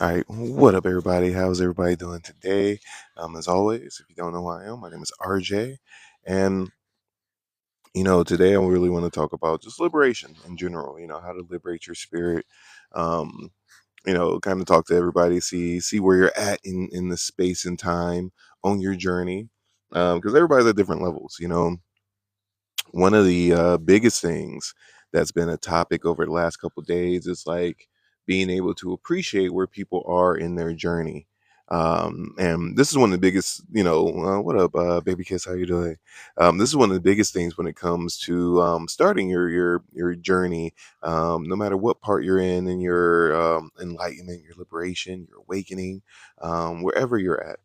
All right, what up, everybody? How's everybody doing today? As always, if you don't know who I am, my name is RJ, and today I really want to talk about just liberation in general. How to liberate your spirit. Um, kind of talk to everybody, see where you're at in the space and time on your journey, because everybody's at different levels. One of the biggest things that's been a topic over the last couple days is like being able to appreciate where people are in their journey. And this is one of the biggest, what up, baby kiss? How you doing? This is one of the biggest things when it comes to starting your journey. No matter what part you're in your enlightenment, your liberation, your awakening, wherever you're at.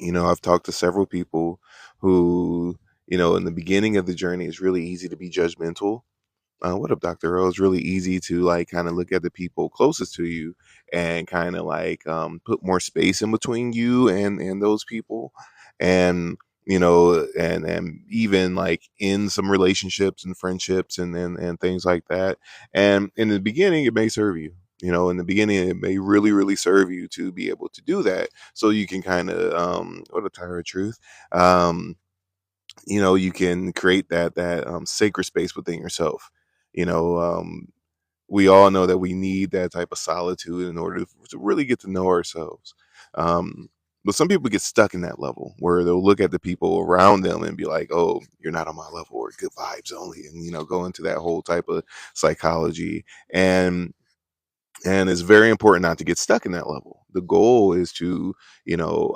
I've talked to several people who, in the beginning of the journey, it's really easy to be judgmental. What up, Dr. O? It's really easy to like kind of look at the people closest to you and kind of like put more space in between you and those people. And and even like in some relationships and friendships and things like that. And in the beginning, it may serve you. In the beginning, it may really, really serve you to be able to do that. So you can kind of, what a tire of truth. Um, you can create that sacred space within yourself. you know um we all know that we need that type of solitude in order to really get to know ourselves. But some people get stuck in that level where they'll look at the people around them and be like, oh, you're not on my level, or good vibes only, and go into that whole type of psychology. And it's very important not to get stuck in that level. The goal is to,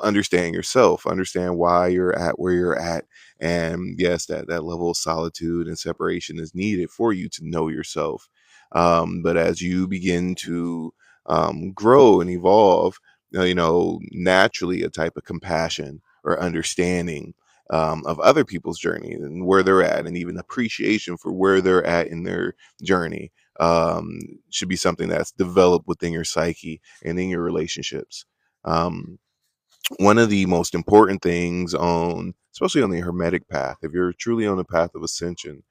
understand yourself, understand why you're at where you're at. And yes, that level of solitude and separation is needed for you to know yourself. But as you begin to grow and evolve, naturally a type of compassion or understanding of other people's journey and where they're at, and even appreciation for where they're at in their journey should be something that's developed within your psyche and in your relationships. Um, One of the most important things especially on the hermetic path, if you're truly on the path of ascension,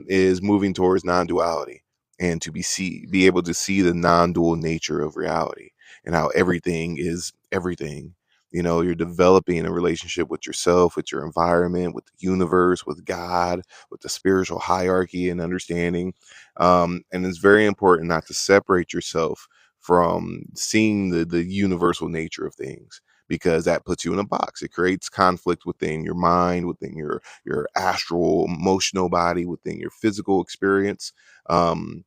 is moving towards non-duality, and to be able to see the non-dual nature of reality and how everything is everything. You're developing a relationship with yourself, with your environment, with the universe, with God, with the spiritual hierarchy and understanding. And it's very important not to separate yourself from seeing the universal nature of things, because that puts you in a box. It creates conflict within your mind, within your astral emotional body, within your physical experience. Um,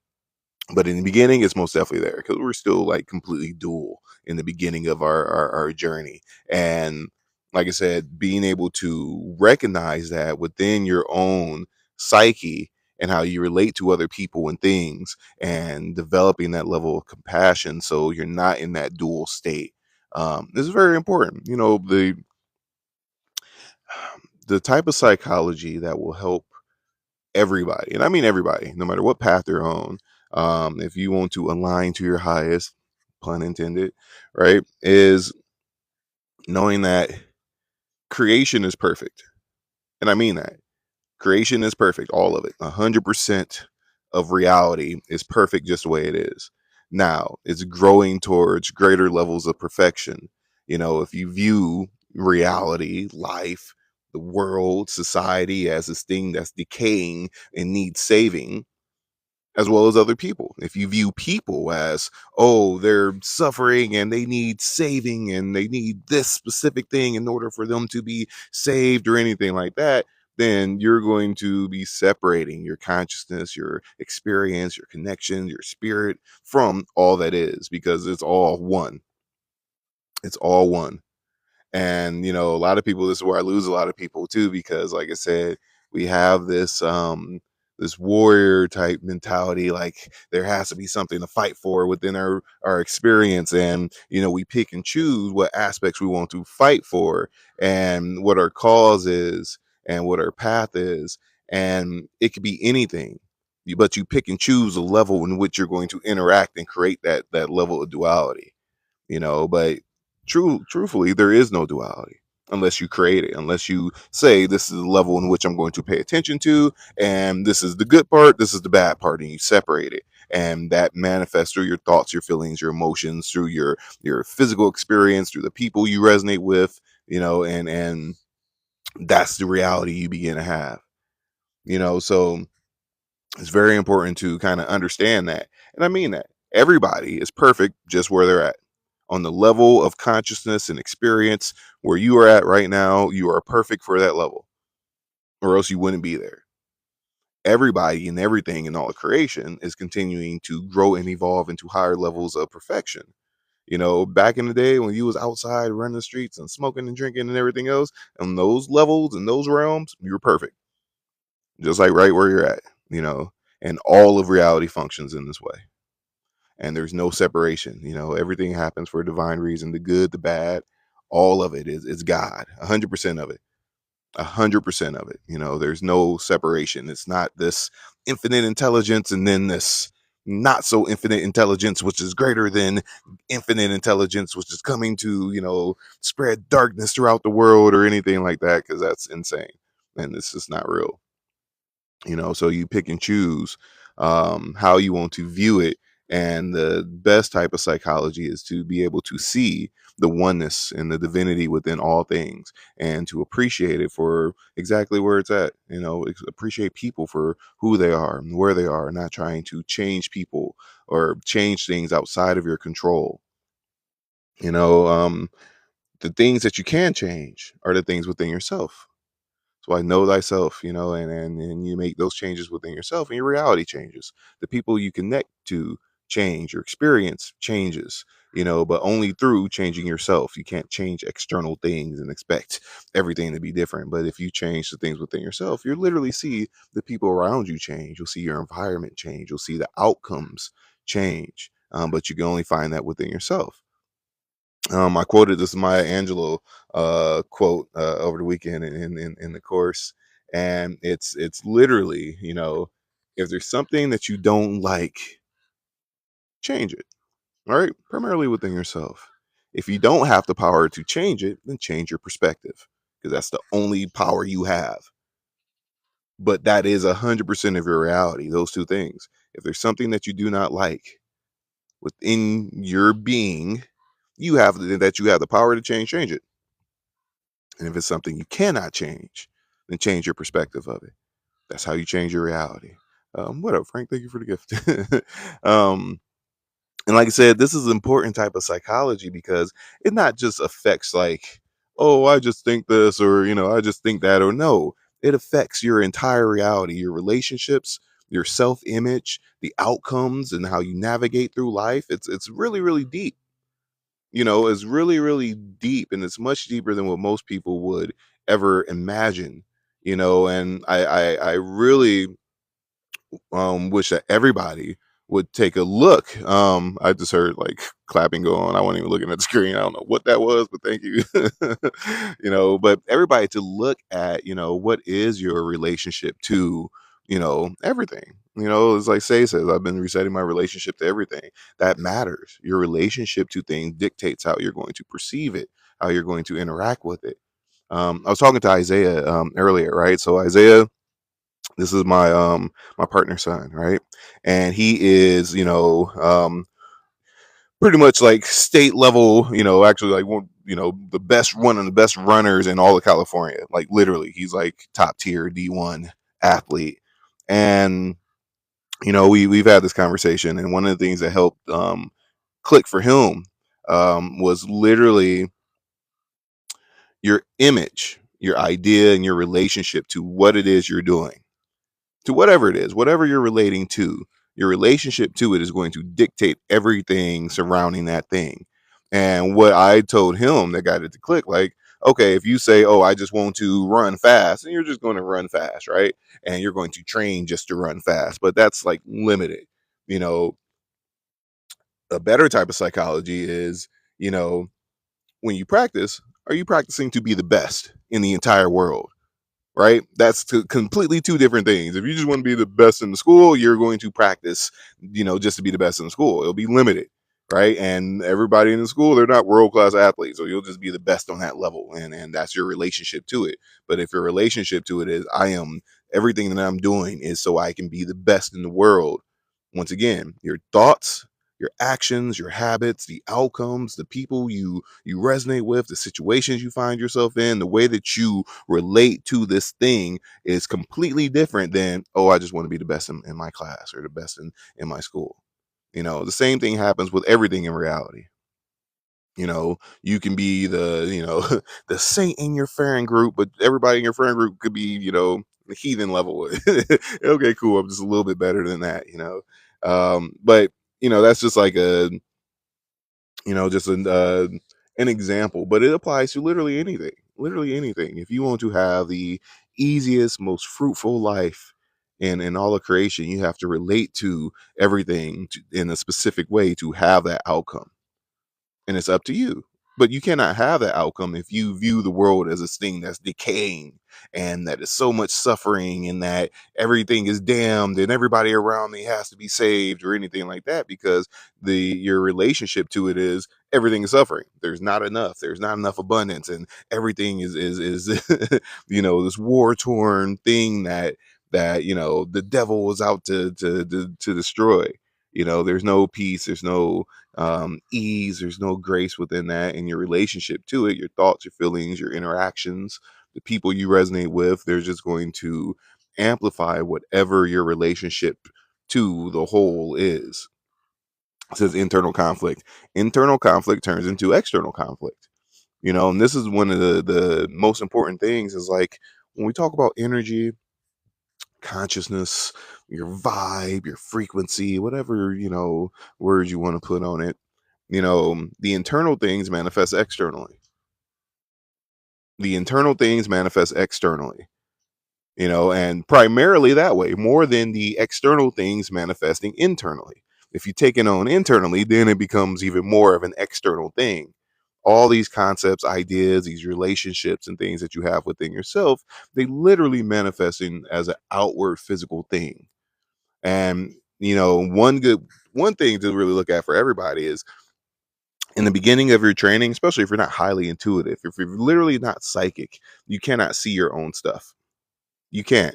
but in the beginning, it's most definitely there because we're still like completely dual in the beginning of our journey. And like I said, being able to recognize that within your own psyche and how you relate to other people and things, and developing that level of compassion so you're not in that dual state. This is very important. The type of psychology that will help everybody, and I mean everybody, no matter what path they're on, if you want to align to your highest, pun intended, right, is knowing that creation is perfect. And I mean that. Creation is perfect, all of it. 100% of reality is perfect just the way it is. Now, it's growing towards greater levels of perfection. If you view reality, life, the world, society as this thing that's decaying and needs saving, as well as other people. If you view people as, oh, they're suffering and they need saving and they need this specific thing in order for them to be saved or anything like that, then you're going to be separating your consciousness, your experience, your connection, your spirit from all that is, because it's all one. It's all one. And a lot of people, this is where I lose a lot of people too, because like I said, we have this warrior type mentality, like there has to be something to fight for within our experience. And we pick and choose what aspects we want to fight for, and what our cause is, and what our path is. And it could be anything, but you pick and choose a level in which you're going to interact and create that level of duality. But truthfully, there is no duality unless you create it, unless you say this is the level in which I'm going to pay attention to, and this is the good part, this is the bad part, and you separate it. and that manifests through your thoughts, your feelings, your emotions, through your physical experience, through the people you resonate with, and that's the reality you begin to have. So it's very important to kind of understand that. And I mean that everybody is perfect just where they're at. On the level of consciousness and experience where you are at right now, you are perfect for that level, or else you wouldn't be there. Everybody and everything in all of creation is continuing to grow and evolve into higher levels of perfection. Back in the day when you was outside running the streets and smoking and drinking and everything else, on those levels and those realms, you were perfect. Just like right where you're at, you know, and all of reality functions in this way. And there's no separation. Everything happens for a divine reason. The good, the bad, all of it is God. 100% of it. 100% of it. There's no separation. It's not this infinite intelligence and then this not so infinite intelligence, which is greater than infinite intelligence, which is coming to, spread darkness throughout the world or anything like that, because that's insane. And this is not real. So you pick and choose how you want to view it. And the best type of psychology is to be able to see the oneness and the divinity within all things, and to appreciate it for exactly where it's at. Appreciate people for who they are and where they are, not trying to change people or change things outside of your control. you know um the things that you can change are the things within yourself. So I know thyself, and you make those changes within yourself, and your reality changes. The people you connect to change, your experience changes, but only through changing yourself. You can't change external things and expect everything to be different. But if you change the things within yourself, you'll literally see the people around you change. You'll see your environment change. You'll see the outcomes change. But you can only find that within yourself. I quoted this Maya Angelou quote over the weekend in the course, and it's literally, if there's something that you don't like, change it. All right, primarily within yourself. If you don't have the power to change it, then change your perspective, because that's the only power you have. But that is 100% of your reality. Those two things. If there's something that you do not like within your being, you have the power to change it. And if it's something you cannot change, then change your perspective of it. That's how you change your reality. What up, Frank? Thank you for the gift. um, and like I said, this is an important type of psychology, because it not just affects like, oh, I just think this, or I just think that, or no, it affects your entire reality, your relationships, your self-image, the outcomes, and how you navigate through life. It's really, really deep. Is really, really deep, and it's much deeper than what most people would ever imagine. And I really wish that everybody would take a look. I just heard like clapping go on. I wasn't even looking at the screen. I don't know what that was, but thank you. But everybody to look at, what is your relationship to, everything. It's like Say says, I've been resetting my relationship to everything. That matters. Your relationship to things dictates how you're going to perceive it, how you're going to interact with it. I was talking to Isaiah earlier, right? So Isaiah, this is my partner's son, right? And he is, pretty much like state level, actually like one of the best runners in all of California. Like literally, he's like top tier D1 athlete. And we've had this conversation, and one of the things that helped click for him was literally your image, your idea, and your relationship to what it is you're doing, to whatever it is, whatever you're relating to. Your relationship to it is going to dictate everything surrounding that thing. And what I told him that got it to click, like, okay, if you say, oh, I just want to run fast, and you're just going to run fast, right? And you're going to train just to run fast, but that's like limited. You know, a better type of psychology is, you know, when you practice, are you practicing to be the best in the entire world? Right? That's completely two different things. If you just want to be the best in the school, you're going to practice, just to be the best in the school. It'll be limited, right? And everybody in the school, they're not world class athletes, so you'll just be the best on that level, and that's your relationship to it. But if your relationship to it is, I am everything that I'm doing is so I can be the best in the world, Once again, your thoughts, your actions, your habits, the outcomes, the people you resonate with, the situations you find yourself in, the way that you relate to this thing is completely different than, oh, I just want to be the best in my class or the best in my school. The same thing happens with everything in reality. You can be the saint in your friend group, but everybody in your friend group could be, the heathen level. Okay, cool. I'm just a little bit better than that. But that's just like just an example, but it applies to literally anything. Literally anything. If you want to have the easiest, most fruitful life in all of creation, you have to relate to everything in a specific way to have that outcome, and it's up to you. But you cannot have that outcome if you view the world as this thing that's decaying and that is so much suffering and that everything is damned and everybody around me has to be saved or anything like that, because your relationship to it is everything is suffering. There's not enough abundance, and everything is this war torn thing that the devil was out to destroy. There's no peace, there's no ease, there's no grace within that, and your relationship to it, your thoughts, your feelings, your interactions, the people you resonate with, they're just going to amplify whatever your relationship to the whole is. It says internal conflict turns into external conflict. And this is one of the most important things, is like when we talk about energy, consciousness, your vibe, your frequency, whatever words you want to put on it. The internal things manifest externally. The internal things manifest externally, and primarily that way, more than the external things manifesting internally. If you take it on internally, then it becomes even more of an external thing. All these concepts, ideas, these relationships and things that you have within yourself, they literally manifesting as an outward physical thing. And one thing to really look at for everybody is, in the beginning of your training, especially if you're not highly intuitive, if you're literally not psychic, you cannot see your own stuff. You can't.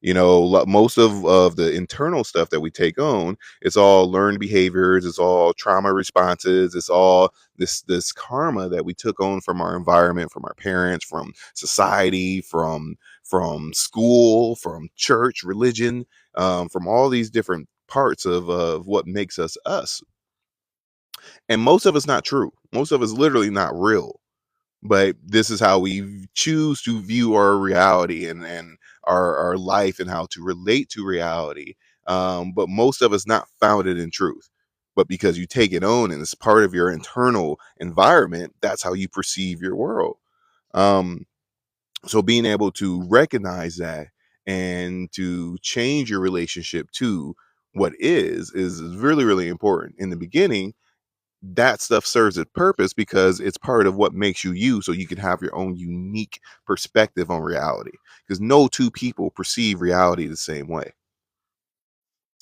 Most of the internal stuff that we take on, it's all learned behaviors, it's all trauma responses, it's all this karma that we took on from our environment, from our parents, from society, from school, from church, religion, from all these different parts of what makes us us. And most of it's not true. Most of it's literally not real. But this is how we choose to view our reality and our life and how to relate to reality. But most of it's not founded in truth. But because you take it on and it's part of your internal environment, that's how you perceive your world. Um, so being able to recognize that and to change your relationship to what is really, really important. In the beginning, that stuff serves its purpose because it's part of what makes you you, so you can have your own unique perspective on reality, because no two people perceive reality the same way.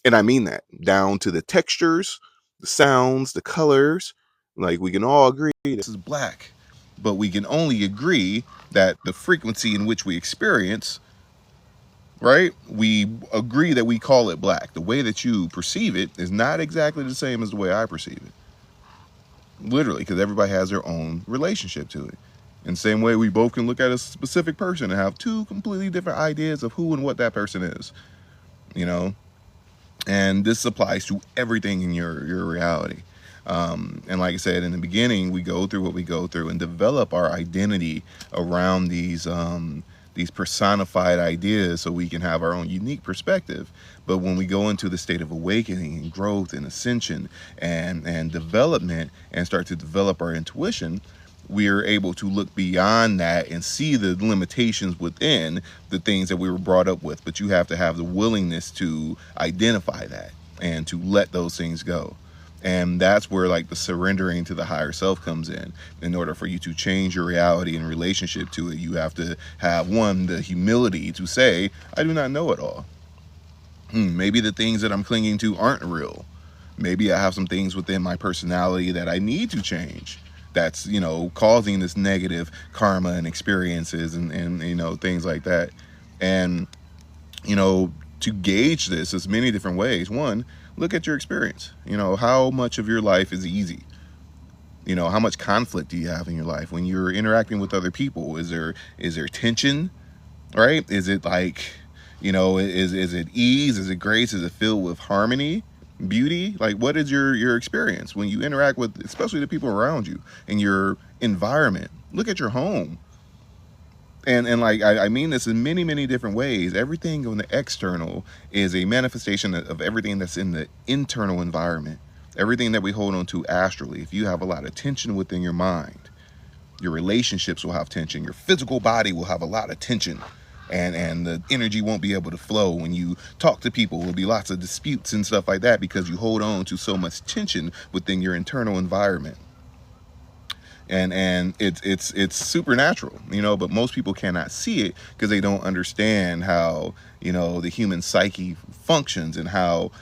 And I mean that down to the textures, the sounds, the colors. Like, we can all agree this is black, but we can only agree that the frequency in which we experience, right, we agree that we call it black. The way that you perceive it is not exactly the same as the way I perceive it. Literally, because everybody has their own relationship to it. In the same way, we both can look at a specific person and have two completely different ideas of who and what that person is. You know, and this applies to everything in your reality. And like I said in the beginning, we go through what we go through and develop our identity around these personified ideas, so we can have our own unique perspective. But when we go into the state of awakening and growth and ascension and development and start to develop our intuition, we are able to look beyond that and see the limitations within the things that we were brought up with. But you have to have the willingness to identify that and to let those things go. And that's where, like, the surrendering to the higher self comes in. In order for you to change your reality in relationship to it, you have to have, one, the humility to say, I do not know it all. Maybe the things that I'm clinging to aren't real. Maybe I have some things within my personality that I need to change, that's, causing this negative karma and experiences and things like that. And to gauge this, there's many different ways. One, look at your experience. How much of your life is easy? How much conflict do you have in your life when you're interacting with other people? Is there tension, right? Is it like, is it ease? Is it grace? Is it filled with harmony, beauty? Like, what is your experience when you interact with, especially the people around you in your environment? Look at your home. And like, I mean this in many, many different ways. Everything on the external is a manifestation of everything that's in the internal environment. Everything that we hold on to astrally. If you have a lot of tension within your mind, your relationships will have tension. Your physical body will have a lot of tension. And the energy won't be able to flow. When you talk to people, there'll be lots of disputes and stuff like that because you hold on to so much tension within your internal environment. And it's supernatural, but most people cannot see it because they don't understand how the human psyche functions and how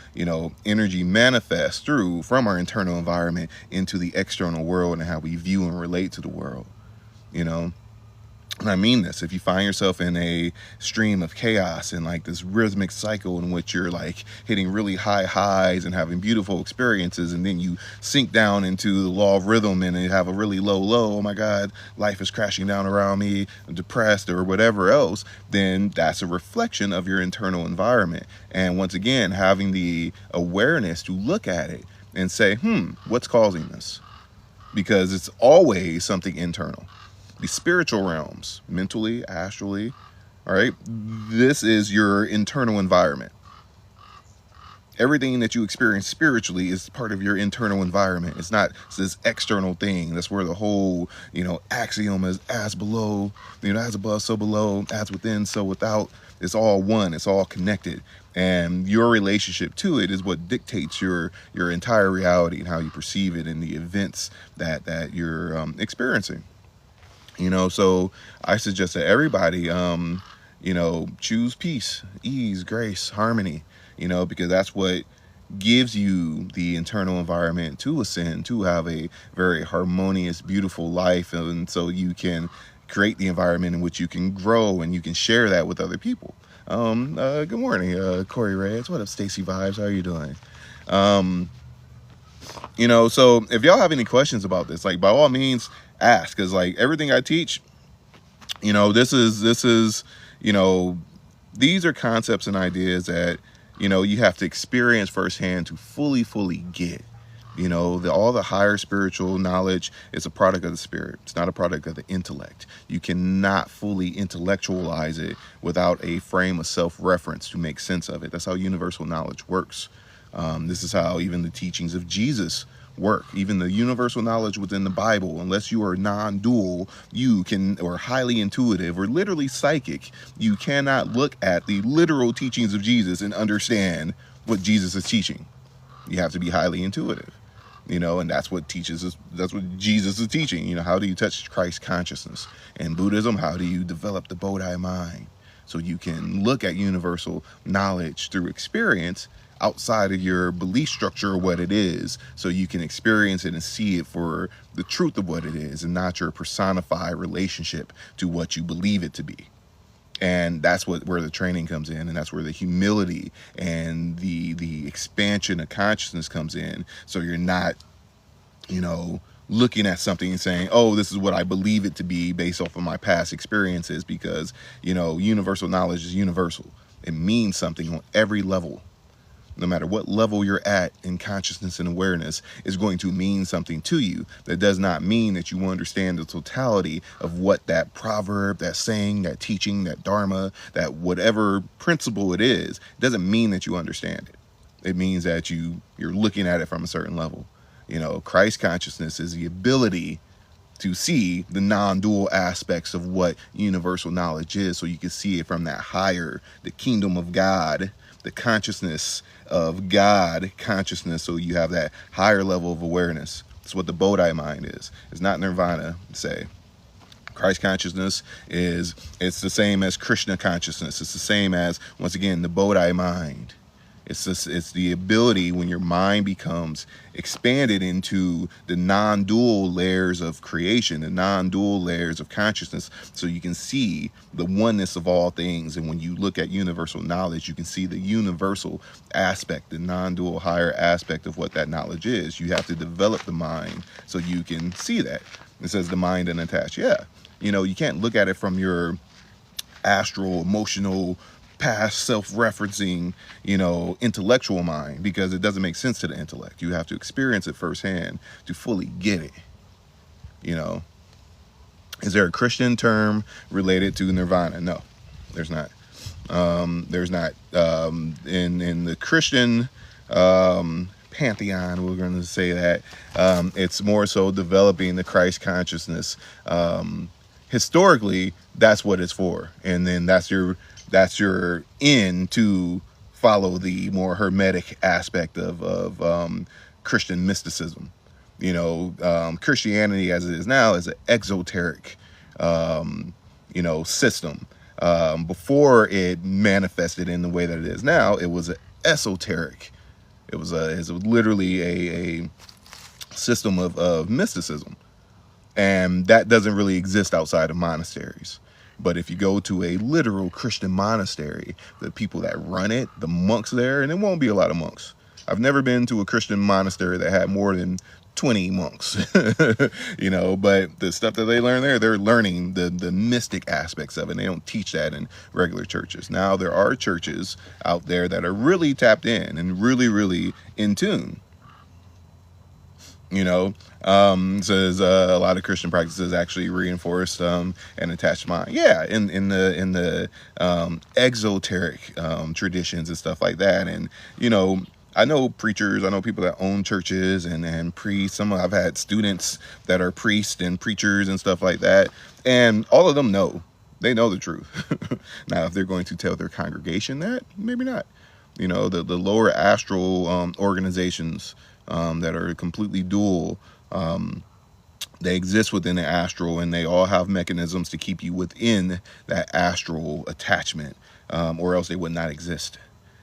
energy manifests through from our internal environment into the external world and how we view and relate to the world. And I mean this, if you find yourself in a stream of chaos and like this rhythmic cycle in which you're like hitting really high highs and having beautiful experiences, and then you sink down into the law of rhythm and you have a really low low, oh my God, life is crashing down around me, I'm depressed or whatever else, then that's a reflection of your internal environment. And once again, having the awareness to look at it and say, what's causing this? Because it's always something internal. The spiritual realms, mentally, astrally, all right, this is your internal environment. Everything that you experience spiritually is part of your internal environment. It's not this external thing. That's where the whole, axiom is as below, as above, so below, as within, so without. It's all one. It's all connected. And your relationship to it is what dictates your entire reality and how you perceive it and the events that you're experiencing. So I suggest that everybody, choose peace, ease, grace, harmony, because that's what gives you the internal environment to ascend, to have a very harmonious, beautiful life. And so you can create the environment in which you can grow and you can share that with other people. Good morning, Corey Reyes. What up, Stacy Vibes? How are you doing? So if y'all have any questions about this, like, by all means, ask, because like everything I teach, this is these are concepts and ideas that you have to experience firsthand to fully get. All the higher spiritual knowledge is a product of the spirit. It's not a product of the intellect. You cannot fully intellectualize it without a frame of self-reference to make sense of it. That's how universal knowledge works. This is how even the teachings of Jesus work. Even the universal knowledge within the Bible, unless you are non-dual, or highly intuitive or literally psychic, you cannot look at the literal teachings of Jesus and understand what Jesus is teaching. You have to be highly intuitive, and that's what that's what Jesus is teaching. How do you touch Christ consciousness? In Buddhism, how do you develop the Bodhi mind? So you can look at universal knowledge through experience outside of your belief structure of what it is, so you can experience it and see it for the truth of what it is and not your personified relationship to what you believe it to be. And that's where the training comes in, and that's where the humility and the expansion of consciousness comes in. So you're not, looking at something and saying, oh, this is what I believe it to be based off of my past experiences, because, universal knowledge is universal. It means something on every level. No matter what level you're at in consciousness and awareness, is going to mean something to you. That does not mean that you understand the totality of what that proverb, that saying, that teaching, that dharma, that whatever principle it is. It doesn't mean that you understand it. It means that you're looking at it from a certain level. Christ consciousness is the ability to see the non-dual aspects of what universal knowledge is, so you can see it from that higher, the kingdom of God, the consciousness of God consciousness, so you have that higher level of awareness. It's what the Bodhi mind is. It's not nirvana, say. Christ consciousness it's the same as Krishna consciousness. It's the same as, once again, the Bodhi mind. It's the ability when your mind becomes expanded into the non-dual layers of creation, the non-dual layers of consciousness, so you can see the oneness of all things. And when you look at universal knowledge, you can see the universal aspect, the non-dual higher aspect of what that knowledge is. You have to develop the mind so you can see that. It says the mind unattached. Yeah, you can't look at it from your astral, emotional, past self-referencing, intellectual mind, because it doesn't make sense to the intellect. You have to experience it firsthand to fully get it. Is there a Christian term related to nirvana? No, there's not. There's not. In the Christian pantheon, we're going to say that it's more so developing the Christ consciousness. Historically, that's what it's for, and then that's your end to follow the more hermetic aspect of Christian mysticism. Christianity as it is now is an exoteric system. Before it manifested in the way that it is now, it was an esoteric. It was literally a system of mysticism. And that doesn't really exist outside of monasteries. But if you go to a literal Christian monastery, the people that run it, the monks there, and it won't be a lot of monks. I've never been to a Christian monastery that had more than 20 monks, but the stuff that they learn there, they're learning the mystic aspects of it. They don't teach that in regular churches. Now, there are churches out there that are really tapped in and really, really in tune. Says a lot of Christian practices actually reinforce an attached mind. Yeah, in the exoteric traditions and stuff like that. And I know preachers, I know people that own churches and priests. I've had students that are priests and preachers and stuff like that, and all of them they know the truth. Now, if they're going to tell their congregation that, maybe not. The lower astral organizations that are completely dual, they exist within the astral, and they all have mechanisms to keep you within that astral attachment, or else they would not exist.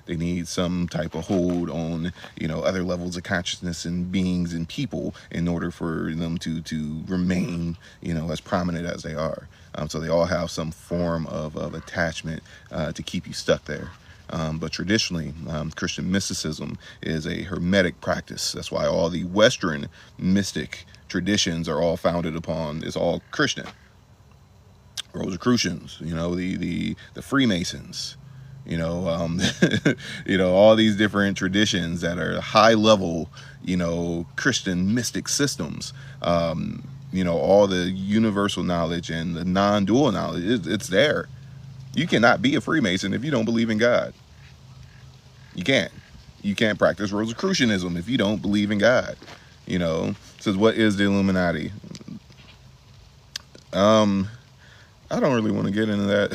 They need some type of hold on, other levels of consciousness and beings and people in order for them to remain, as prominent as they are. So they all have some form of attachment to keep you stuck there. But traditionally, Christian mysticism is a hermetic practice. That's why all the Western mystic traditions are all founded upon, it's all Christian. Rosicrucians, the Freemasons, all these different traditions that are high level, Christian mystic systems. All the universal knowledge and the non-dual knowledge, it's there. You cannot be a Freemason if you don't believe in God. You can't. You can't practice Rosicrucianism if you don't believe in God. Says, what is the Illuminati? I don't really want to get into that.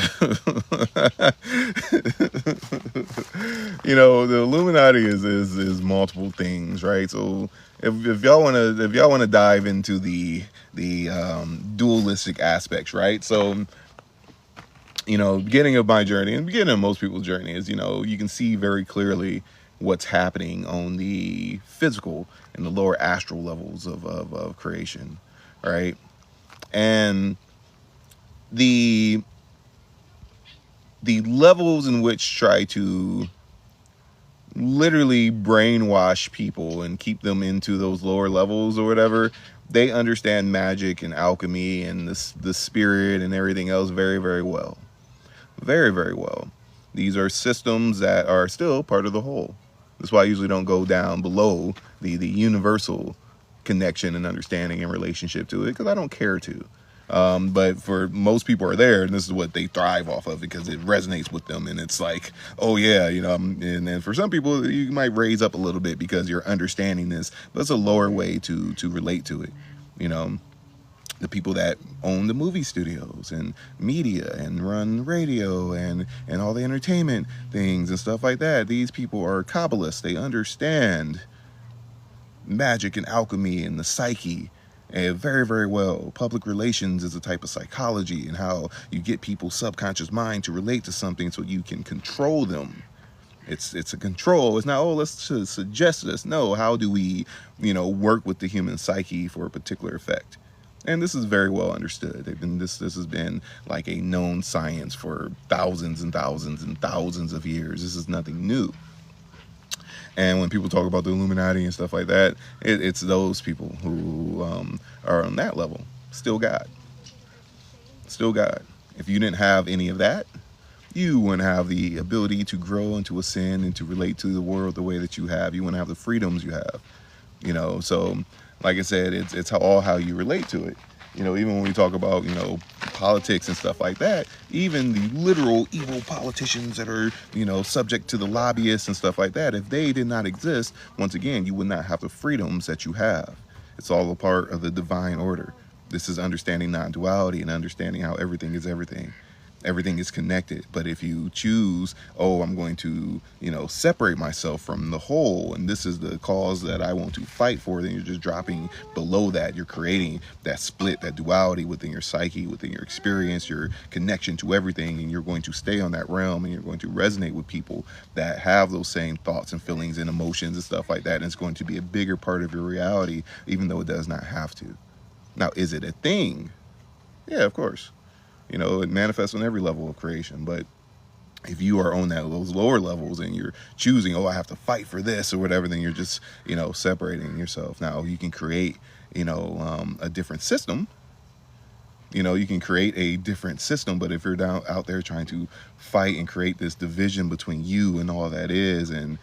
The Illuminati is multiple things, right? So if y'all want to dive into the dualistic aspects, right? So beginning of my journey and beginning of most people's journey is, you can see very clearly what's happening on the physical and the lower astral levels of creation, right? And the levels in which try to literally brainwash people and keep them into those lower levels or whatever, they understand magic and alchemy and the spirit and everything else very, very well. Very, very well. These are systems that are still part of the whole. That's why I usually don't go down below the universal connection and understanding and relationship to it, because I don't care to. But for most people are there, and this is what they thrive off of because it resonates with them, and it's like, oh yeah, and then for some people you might raise up a little bit because you're understanding this, but it's a lower way to relate to it. The people that own the movie studios and media and run radio and all the entertainment things and stuff like that, these people are Kabbalists. They understand magic and alchemy and the psyche very, very well. Public relations is a type of psychology and how you get people's subconscious mind to relate to something so you can control them. It's a control. It's not, oh, let's suggest this. No, how do we, work with the human psyche for a particular effect? And this is very well understood. This has been like a known science for thousands and thousands and thousands of years. This is nothing new. And when people talk about the Illuminati and stuff like that, it's those people who are on that level. Still God. Still God. If you didn't have any of that, you wouldn't have the ability to grow and to ascend and to relate to the world the way that you have. You wouldn't have the freedoms you have. So like I said, it's how you relate to it. Even when we talk about, politics and stuff like that, even the literal evil politicians that are, subject to the lobbyists and stuff like that, if they did not exist, once again, you would not have the freedoms that you have. It's all a part of the divine order. This is understanding non-duality and understanding how everything is everything. Everything is connected. But if you choose, I'm going to, separate myself from the whole, and this is the cause that I want to fight for, then you're just dropping below that. You're creating that split, that duality within your psyche, within your experience, your connection to everything, and you're going to stay on that realm, and you're going to resonate with people that have those same thoughts and feelings and emotions and stuff like that, and it's going to be a bigger part of your reality, even though it does not have to. Now, is it a thing? Yeah, of course. It manifests on every level of creation. But if you are on those lower levels and you're choosing, I have to fight for this or whatever, then you're just, separating yourself. Now, you can create, a different system. You can create a different system, but if you're out there trying to fight and create this division between you and all that is, and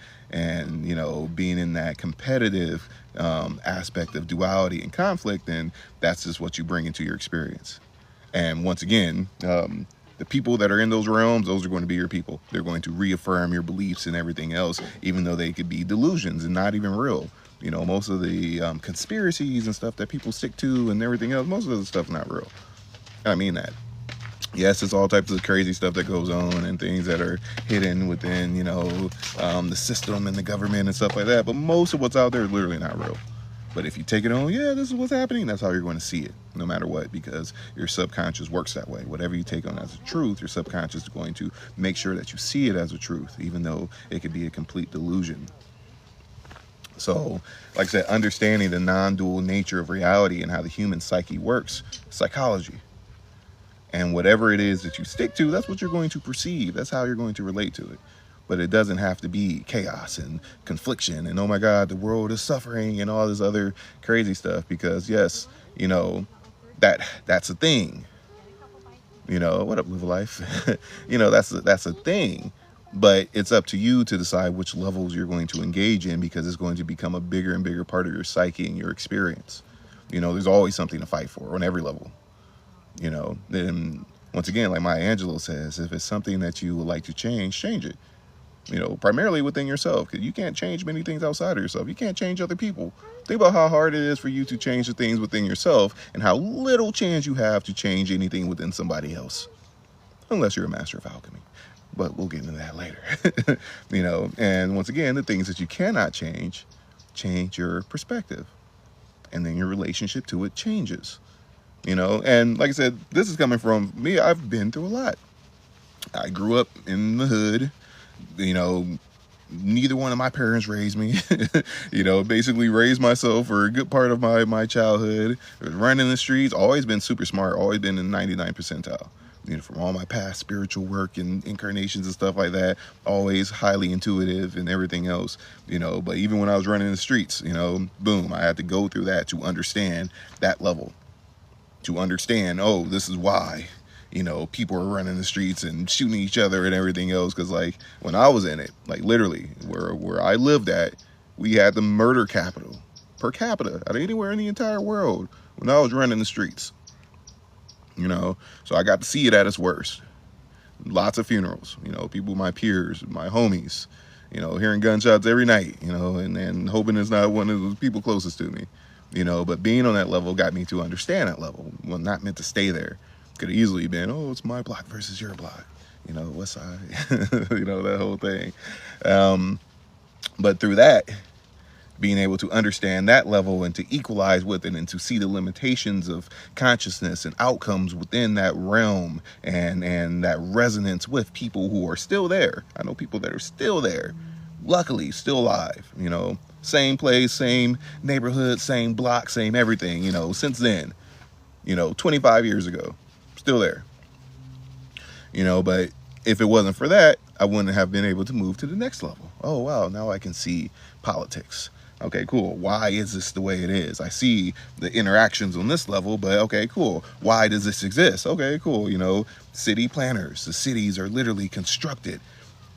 being in that competitive aspect of duality and conflict, then that's just what you bring into your experience. And once again, the people that are in those realms, those are going to be your people. They're going to reaffirm your beliefs and everything else, even though they could be delusions and not even real. Most of the conspiracies and stuff that people stick to and everything else, most of the stuff's not real. I mean that. Yes, it's all types of crazy stuff that goes on and things that are hidden within, the system and the government and stuff like that. But most of what's out there is literally not real. But if you take it on, this is what's happening, that's how you're going to see it, no matter what, because your subconscious works that way. Whatever you take on as a truth, your subconscious is going to make sure that you see it as a truth, even though it could be a complete delusion. So, like I said, understanding the non-dual nature of reality and how the human psyche works, psychology. And whatever it is that you stick to, that's what you're going to perceive. That's how you're going to relate to it. But it doesn't have to be chaos and confliction and, oh my God, the world is suffering and all this other crazy stuff. Because yes, that's a thing. What up, Live a Life? That's a thing. But it's up to you to decide which levels you're going to engage in, because it's going to become a bigger and bigger part of your psyche and your experience. There's always something to fight for on every level. Then once again, like Maya Angelou says, if it's something that you would like to change it. Primarily within yourself, because you can't change many things outside of yourself. You can't change other people. Think about how hard it is for you to change the things within yourself, and how little chance you have to change anything within somebody else, unless you're a master of alchemy. But we'll get into that later. And once again, the things that you cannot change your perspective, and then your relationship to it changes. And like I said, this is coming from me. I've been through a lot. I grew up in the hood. Neither one of my parents raised me. Basically raised myself for a good part of my childhood. Running the streets, always been super smart, always been in the 99th percentile. From all my past spiritual work and incarnations and stuff like that, always highly intuitive and everything else. But even when I was running the streets, boom, I had to go through that to understand that level. To understand, this is why. People are running the streets and shooting each other and everything else. Because, like, when I was in it, like, literally, where I lived at, we had the murder capital per capita out of anywhere in the entire world when I was running the streets. So I got to see it at its worst. Lots of funerals, people, my peers, my homies, hearing gunshots every night, and hoping it's not one of the people closest to me. But being on that level got me to understand that level. Well, not meant to stay there. Could have easily been, it's my block versus your block, west side, that whole thing. But through that, being able to understand that level and to equalize with it and to see the limitations of consciousness and outcomes within that realm, and that resonance with people who are still there. I know people that are still there, luckily still alive, same place, same neighborhood, same block, same everything, since then, 25 years ago, still there. But if it wasn't for that, I wouldn't have been able to move to the next level. Oh, wow, now I can see politics. Okay, cool. Why is this the way it is? I see the interactions on this level, but okay, cool. Why does this exist? Okay, cool. City planners, the cities are literally constructed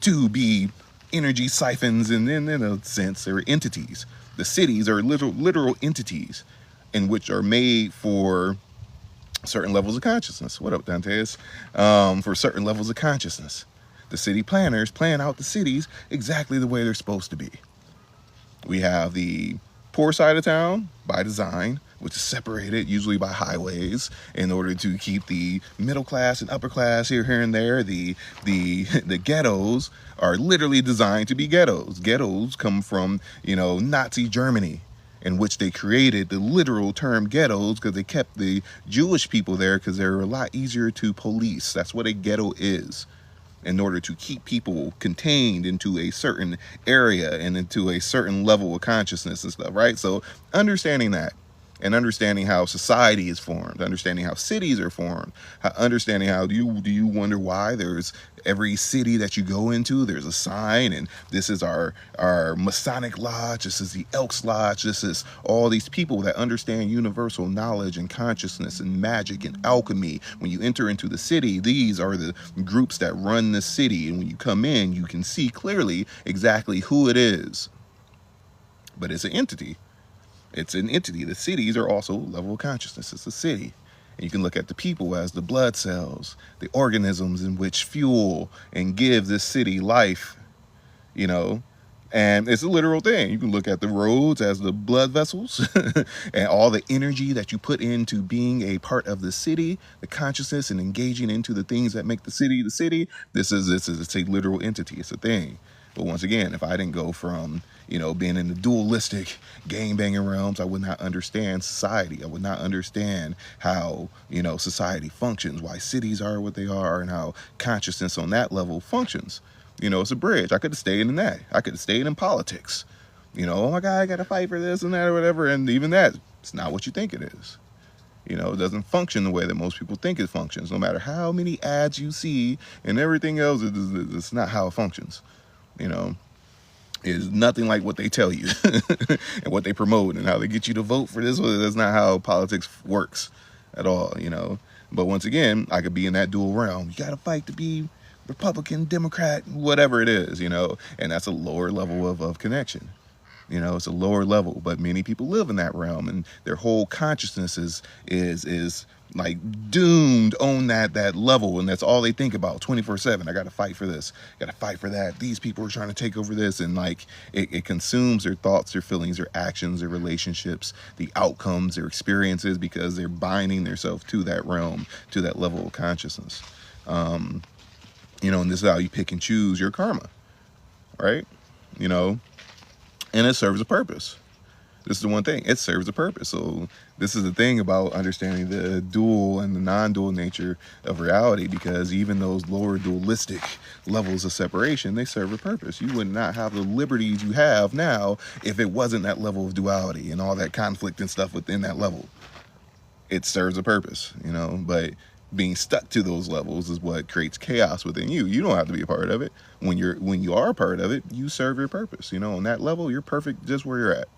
to be energy siphons, and in a sense, they're entities. The cities are literal entities in which are made for certain levels of consciousness. What up, Dantes? For certain levels of consciousness. The city planners plan out the cities exactly the way they're supposed to be. We have the poor side of town by design, which is separated usually by highways in order to keep the middle class and upper class here and there. The ghettos are literally designed to be ghettos. Ghettos come from, Nazi Germany, in which they created the literal term ghettos because they kept the Jewish people there because they're a lot easier to police. That's what a ghetto is, in order to keep people contained into a certain area and into a certain level of consciousness and stuff, right? So understanding that, and understanding how society is formed, understanding how cities are formed, understanding how do you wonder why there's every city that you go into, there's a sign, and this is our Masonic Lodge, this is the Elks Lodge, this is all these people that understand universal knowledge and consciousness and magic and alchemy. When you enter into the city, these are the groups that run the city, and when you come in, you can see clearly exactly who it is. But it's an entity. It's an entity. The cities are also level of consciousness. It's a city. And you can look at the people as the blood cells, the organisms in which fuel and give this city life, and it's a literal thing. You can look at the roads as the blood vessels and all the energy that you put into being a part of the city, the consciousness and engaging into the things that make the city the city. This is it's a literal entity. It's a thing. But once again, if I didn't go from, being in the dualistic gang-banging realms, I would not understand society. I would not understand how, society functions, why cities are what they are, and how consciousness on that level functions. It's a bridge. I could have stayed in that. I could have stayed in politics. Oh my God, I got to fight for this and that or whatever. And even that, it's not what you think it is. It doesn't function the way that most people think it functions. No matter how many ads you see and everything else, it's not how it functions. Is nothing like what they tell you and what they promote and how they get you to vote for this. That's not how politics works at all, But once again, I could be in that dual realm. You got to fight to be Republican, Democrat, whatever it is, and that's a lower level of connection. It's a lower level, but many people live in that realm, and their whole consciousness is like doomed on that level, and that's all they think about 24/7. I got to fight for this, got to fight for that. These people are trying to take over this, and like it consumes their thoughts, their feelings, their actions, their relationships, the outcomes, their experiences, because they're binding themselves to that realm, to that level of consciousness. And this is how you pick and choose your karma, right? And it serves a purpose. This is the one thing. It serves a purpose. So this is the thing about understanding the dual and the non-dual nature of reality, because even those lower dualistic levels of separation, they serve a purpose. You would not have the liberties you have now if it wasn't that level of duality and all that conflict and stuff within that level. It serves a purpose, but being stuck to those levels is what creates chaos within you. You don't have to be a part of it. When you are a part of it, you serve your purpose. On that level, you're perfect just where you're at.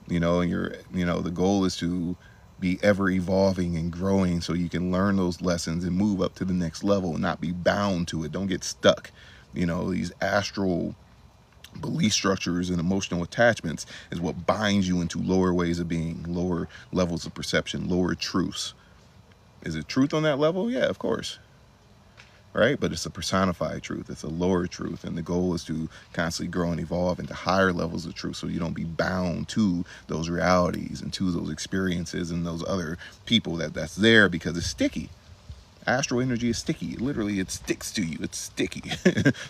And the goal is to be ever evolving and growing so you can learn those lessons and move up to the next level and not be bound to it. Don't get stuck. These astral belief structures and emotional attachments is what binds you into lower ways of being, lower levels of perception, lower truths. Is it truth on that level? Yeah, of course. Right? But it's a personified truth. It's a lower truth. And the goal is to constantly grow and evolve into higher levels of truth so you don't be bound to those realities and to those experiences and those other people that's there, because it's sticky. Astral energy is sticky. Literally, it sticks to you. It's sticky.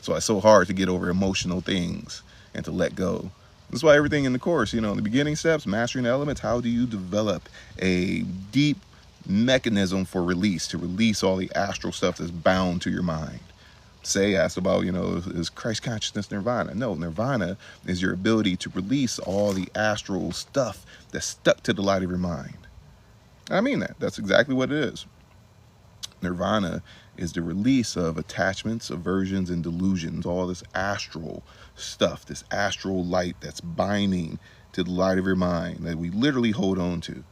So it's so hard to get over emotional things and to let go. That's why everything in the course, the beginning steps, mastering the elements, how do you develop a deep mechanism for release, to release all the astral stuff that's bound to your mind? Say asked about, is Christ consciousness nirvana? No, nirvana is your ability to release all the astral stuff that's stuck to the light of your mind. I mean that. That's exactly what it is. Nirvana is the release of attachments, aversions, and delusions, all this astral stuff, this astral light that's binding to the light of your mind that we literally hold on to.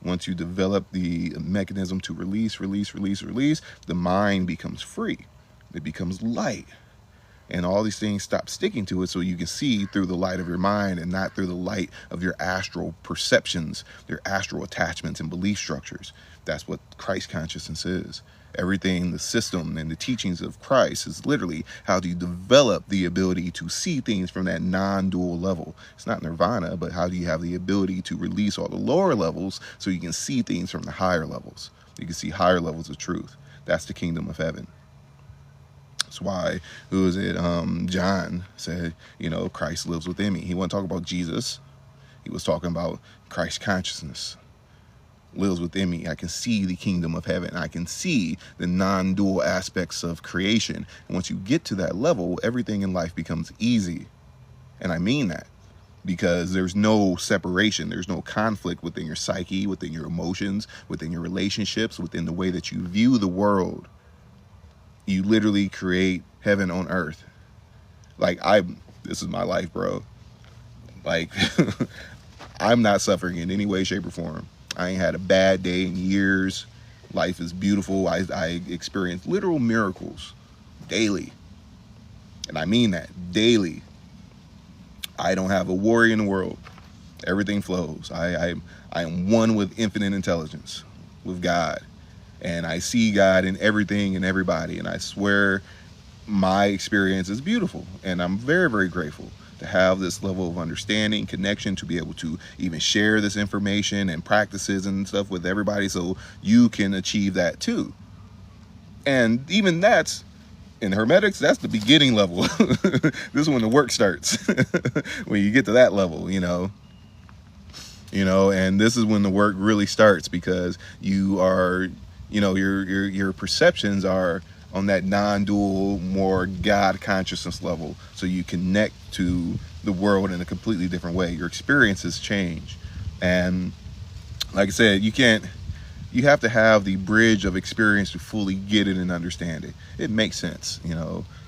Once you develop the mechanism to release, the mind becomes free. It becomes light. And all these things stop sticking to it, so you can see through the light of your mind and not through the light of your astral perceptions, your astral attachments and belief structures. That's what Christ consciousness is. Everything, the system and the teachings of Christ is literally how do you develop the ability to see things from that non-dual level. It's not nirvana, but how do you have the ability to release all the lower levels so you can see things from the higher levels. You can see higher levels of truth. That's the kingdom of heaven. That's why, John said, Christ lives within me. He wasn't talking about Jesus. He was talking about Christ consciousness lives within me. I can see the kingdom of heaven. I can see the non-dual aspects of creation. And once you get to that level, everything in life becomes easy. And I mean that because there's no separation. There's no conflict within your psyche, within your emotions, within your relationships, within the way that you view the world. You literally create heaven on earth. This is my life, bro. I'm not suffering in any way, shape, or form. I ain't had a bad day in years. Life is beautiful. I experience literal miracles daily. And I mean that, daily. I don't have a worry in the world. Everything flows. I am one with infinite intelligence, with God. And I see God in everything and everybody. And I swear my experience is beautiful. And I'm very, very grateful to have this level of understanding, connection, to be able to even share this information and practices and stuff with everybody so you can achieve that too. And even that's, in Hermetics, that's the beginning level. This is when the work starts. When you get to that level, and this is when the work really starts, because you are, your perceptions are on that non-dual, more God consciousness level. So you connect to the world in a completely different way. Your experiences change. And like I said, you have to have the bridge of experience to fully get it and understand it. It makes sense,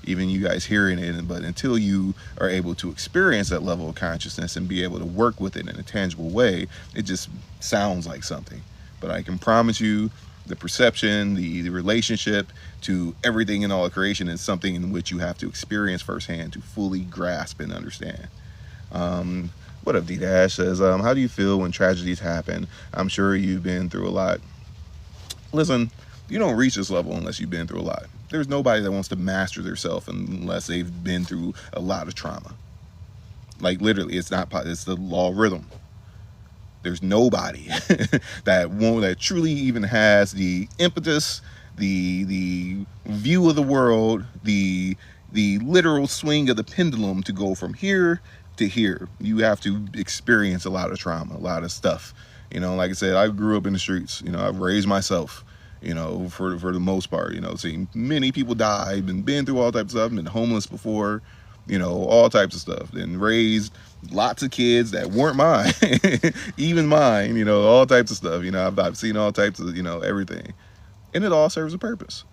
even you guys hearing it, but until you are able to experience that level of consciousness and be able to work with it in a tangible way, it just sounds like something. But I can promise you, the perception, the relationship to everything in all of creation is something in which you have to experience firsthand to fully grasp and understand. What up, D-Dash says, how do you feel when tragedies happen? I'm sure you've been through a lot. Listen, you don't reach this level unless you've been through a lot. There's nobody that wants to master themselves unless they've been through a lot of trauma. Literally, it's the law of rhythm. There's nobody that truly even has the impetus, the view of the world, the literal swing of the pendulum to go from here to here. You have to experience a lot of trauma, a lot of stuff. Like I said, I grew up in the streets. I've raised myself, for the most part, seen many people die, been through all types of stuff, been homeless before, all types of stuff, and raised lots of kids that weren't mine, even mine, all types of stuff. I've seen all types of, everything. And it all serves a purpose.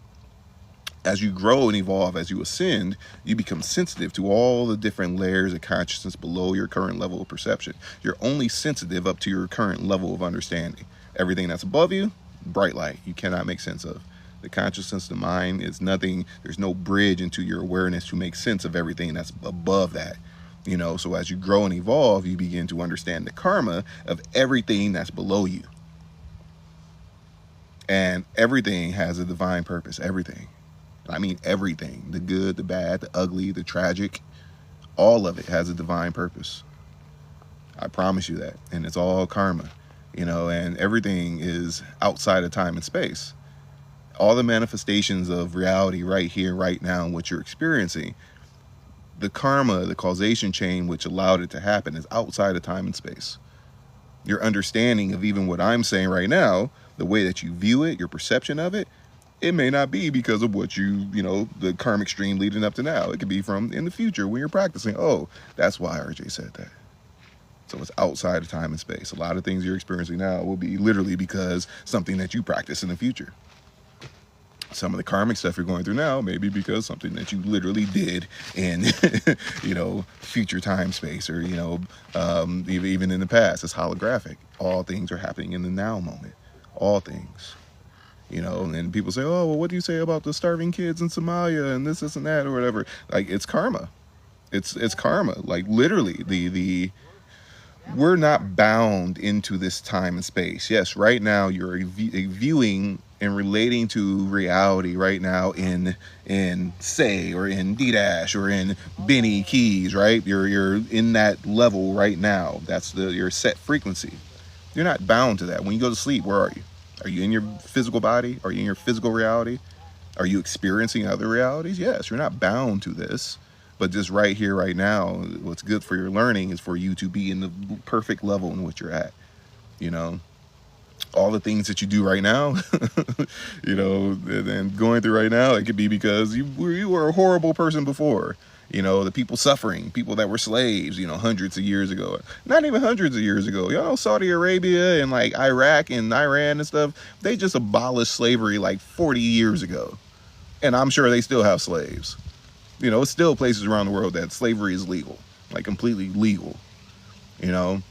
As you grow and evolve, as you ascend, you become sensitive to all the different layers of consciousness below your current level of perception. You're only sensitive up to your current level of understanding. Everything that's above you, bright light, you cannot make sense of. The consciousness, the mind, is nothing. There's no bridge into your awareness to make sense of everything that's above that. So as you grow and evolve, you begin to understand the karma of everything that's below you. And everything has a divine purpose, everything. I mean everything, the good, the bad, the ugly, the tragic, all of it has a divine purpose. I promise you that. And it's all karma, and everything is outside of time and space. All the manifestations of reality right here, right now, and what you're experiencing, the karma, the causation chain which allowed it to happen, is outside of time and space. Your understanding of even what I'm saying right now, the way that you view it, your perception of it, it may not be because of what the karmic stream leading up to now. It could be from in the future when you're practicing. Oh, that's why RJ said that. So it's outside of time and space. A lot of things you're experiencing now will be literally because something that you practice in the future. Some of the karmic stuff you're going through now may be because something that you literally did in, future time space, or, even in the past. It's holographic. All things are happening in the now moment. All things. And people say, oh, well, what do you say about the starving kids in Somalia and this and that or whatever? Like, it's karma. It's karma. Like, literally, we're not bound into this time and space. Yes, right now you're viewing and relating to reality right now in Say, or in D-Dash, or in Benny Keys, right? You're in that level right now. That's your set frequency. You're not bound to that. When you go to sleep, where are you? Are you in your physical body? Are you in your physical reality? Are you experiencing other realities? Yes, you're not bound to this. But just right here, right now, what's good for your learning is for you to be in the perfect level in which you're at. All the things that you do right now, and going through right now, it could be because you were a horrible person before. The people suffering, people that were slaves, hundreds of years ago. Not even hundreds of years ago. Saudi Arabia and like Iraq and Iran and stuff, they just abolished slavery like 40 years ago. And I'm sure they still have slaves. It's still places around the world that slavery is legal, like completely legal, And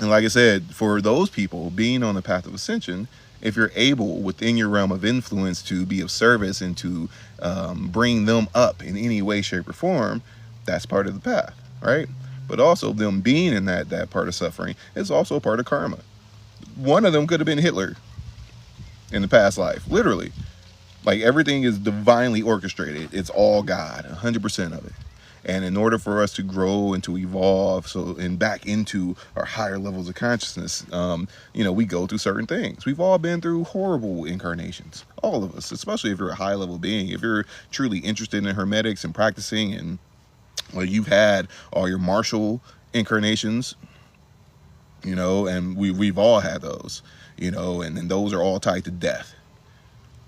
like I said, for those people being on the path of ascension, if you're able within your realm of influence to be of service and to bring them up in any way, shape, or form, that's part of the path, right? But also them being in that part of suffering is also part of karma. One of them could have been Hitler in the past life, literally. Like, everything is divinely orchestrated. It's all God, 100% of it. And in order for us to grow and to evolve, and back into our higher levels of consciousness, we go through certain things. We've all been through horrible incarnations, all of us, especially if you're a high level being. If you're truly interested in hermetics and practicing, and you've had all your martial incarnations, and we've all had those, and those are all tied to death.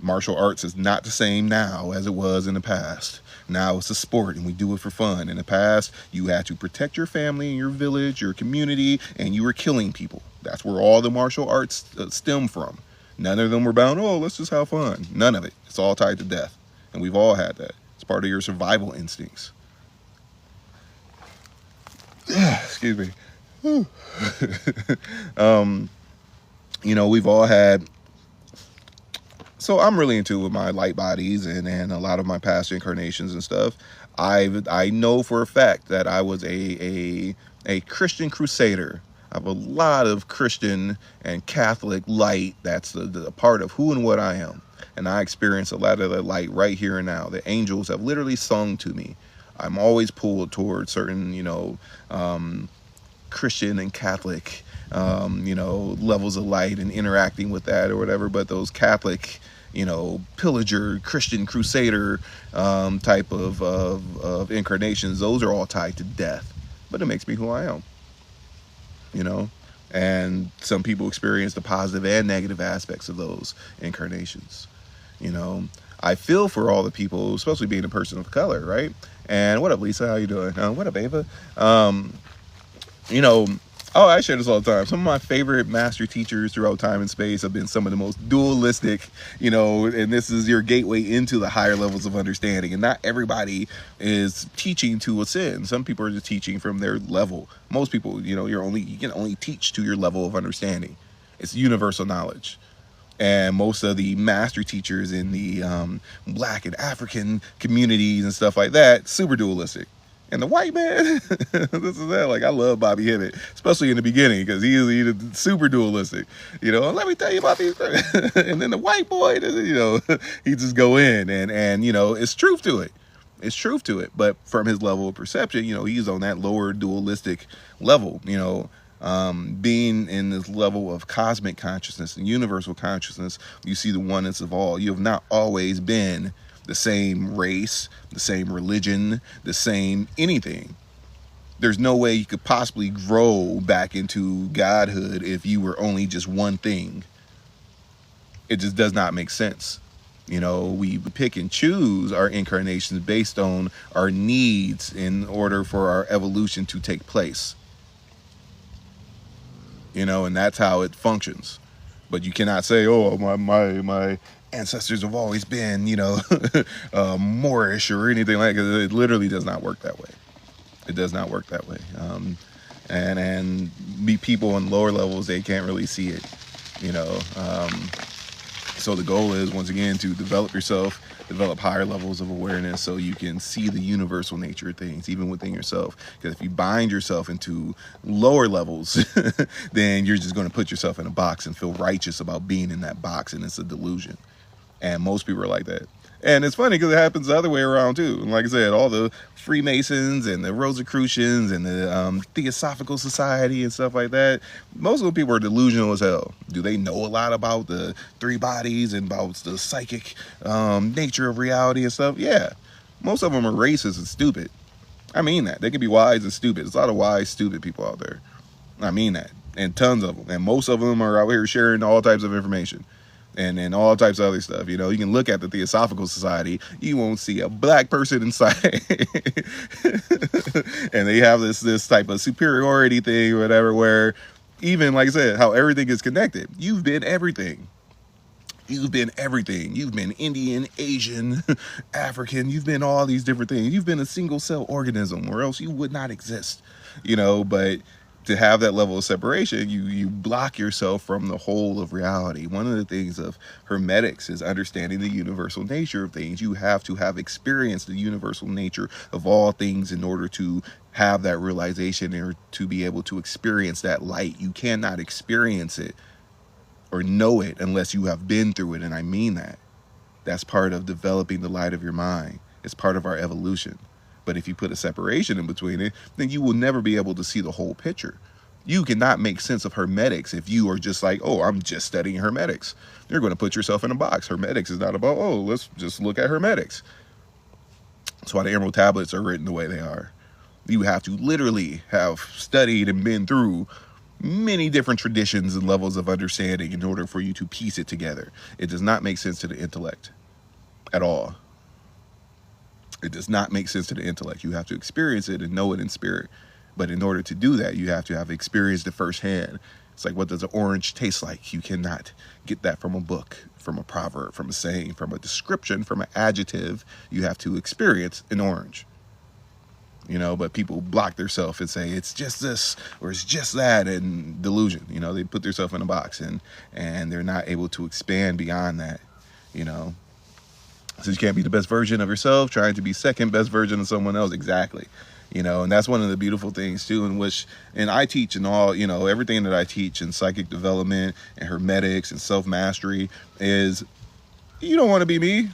Martial arts is not the same now as it was in the past. Now it's a sport and we do it for fun. In the past, you had to protect your family and your village, your community, and you were killing people. That's where all the martial arts stem from. None of them were bound, oh, let's just have fun. None of it. It's all tied to death. And we've all had that. It's part of your survival instincts. Excuse me. We've all had... So I'm really into with my light bodies and a lot of my past incarnations and stuff. I know for a fact that I was a Christian crusader. I have a lot of Christian and Catholic light. That's the part of who and what I am. And I experience a lot of the light right here and now. The angels have literally sung to me. I'm always pulled towards certain, Christian and Catholic, levels of light and interacting with that or whatever. But those Catholic, pillager, Christian crusader type of incarnations, those are all tied to death. But it makes me who I am, And some people experience the positive and negative aspects of those incarnations, I feel for all the people, especially being a person of color, right? And what up, Lisa? How you doing? What up, Ava? I share this all the time. Some of my favorite master teachers throughout time and space have been some of the most dualistic, and this is your gateway into the higher levels of understanding. And not everybody is teaching to ascend. Some people are just teaching from their level. Most people, you can only teach to your level of understanding. It's universal knowledge. And most of the master teachers in the Black and African communities and stuff like that, super dualistic. And the white man, this is that. Like, I love Bobby Hemmett, especially in the beginning, because he's super dualistic. Let me tell you about these. And then the white boy, he just go in and it's truth to it. It's truth to it. But from his level of perception, he's on that lower dualistic level, being in this level of cosmic consciousness and universal consciousness. You see the oneness of all. You have not always been the same race, the same religion, the same anything. There's no way you could possibly grow back into godhood if you were only just one thing. It just does not make sense. You know, we pick and choose our incarnations based on our needs in order for our evolution to take place. You know, and that's how it functions. But you cannot say, oh, my ancestors have always been, you know, Moorish or anything like that. It literally does not work that way. It does not work that way. And people on lower levels, they can't really see it, you know. So the goal is, once again, to develop yourself, develop higher levels of awareness so you can see the universal nature of things, even within yourself. Because if you bind yourself into lower levels, then you're just going to put yourself in a box and feel righteous about being in that box, and it's a delusion. And most people are like that. And it's funny because it happens the other way around too. And like I said, all the Freemasons and the Rosicrucians and the Theosophical Society and stuff like that, most of the people are delusional as hell. Do they know a lot about the three bodies and about the psychic nature of reality and stuff? Yeah. Most of them are racist and stupid. I mean that. They can be wise and stupid. There's a lot of wise, stupid people out there. I mean that. And tons of them. And most of them are out here sharing all types of information. And all types of other stuff. You know, you can look at the Theosophical Society, you won't see a black person inside. And they have this type of superiority thing or whatever, where even, like I said, how everything is connected. You've been everything. You've been everything. You've been Indian, Asian, African. You've been all these different things. You've been a single cell organism, or else you would not exist. You know, but to have that level of separation, you block yourself from the whole of reality. One of the things of hermetics is understanding the universal nature of things. You have to have experienced the universal nature of all things in order to have that realization or to be able to experience that light. You cannot experience it or know it unless you have been through it, and I mean that. That's part of developing the light of your mind. It's part of our evolution. But if you put a separation in between it, then you will never be able to see the whole picture. You cannot make sense of hermetics if you are just like, oh, I'm just studying hermetics. You're going to put yourself in a box. Hermetics is not about, oh, let's just look at hermetics. That's why the Emerald Tablets are written the way they are. You have to literally have studied and been through many different traditions and levels of understanding in order for you to piece it together. It does not make sense to the intellect at all. It does not make sense to the intellect. You have to experience it and know it in spirit. But in order to do that, you have to have experienced it firsthand. It's like, what does an orange taste like? You cannot get that from a book, from a proverb, from a saying, from a description, from an adjective. You have to experience an orange. You know, but people block themselves and say it's just this or it's just that, and delusion. You know, they put themselves in a box and they're not able to expand beyond that, you know. So you can't be the best version of yourself, trying to be second best version of someone else. Exactly. You know, and that's one of the beautiful things too, and I teach and all, you know, everything that I teach in psychic development and hermetics and self-mastery is, you don't want to be me.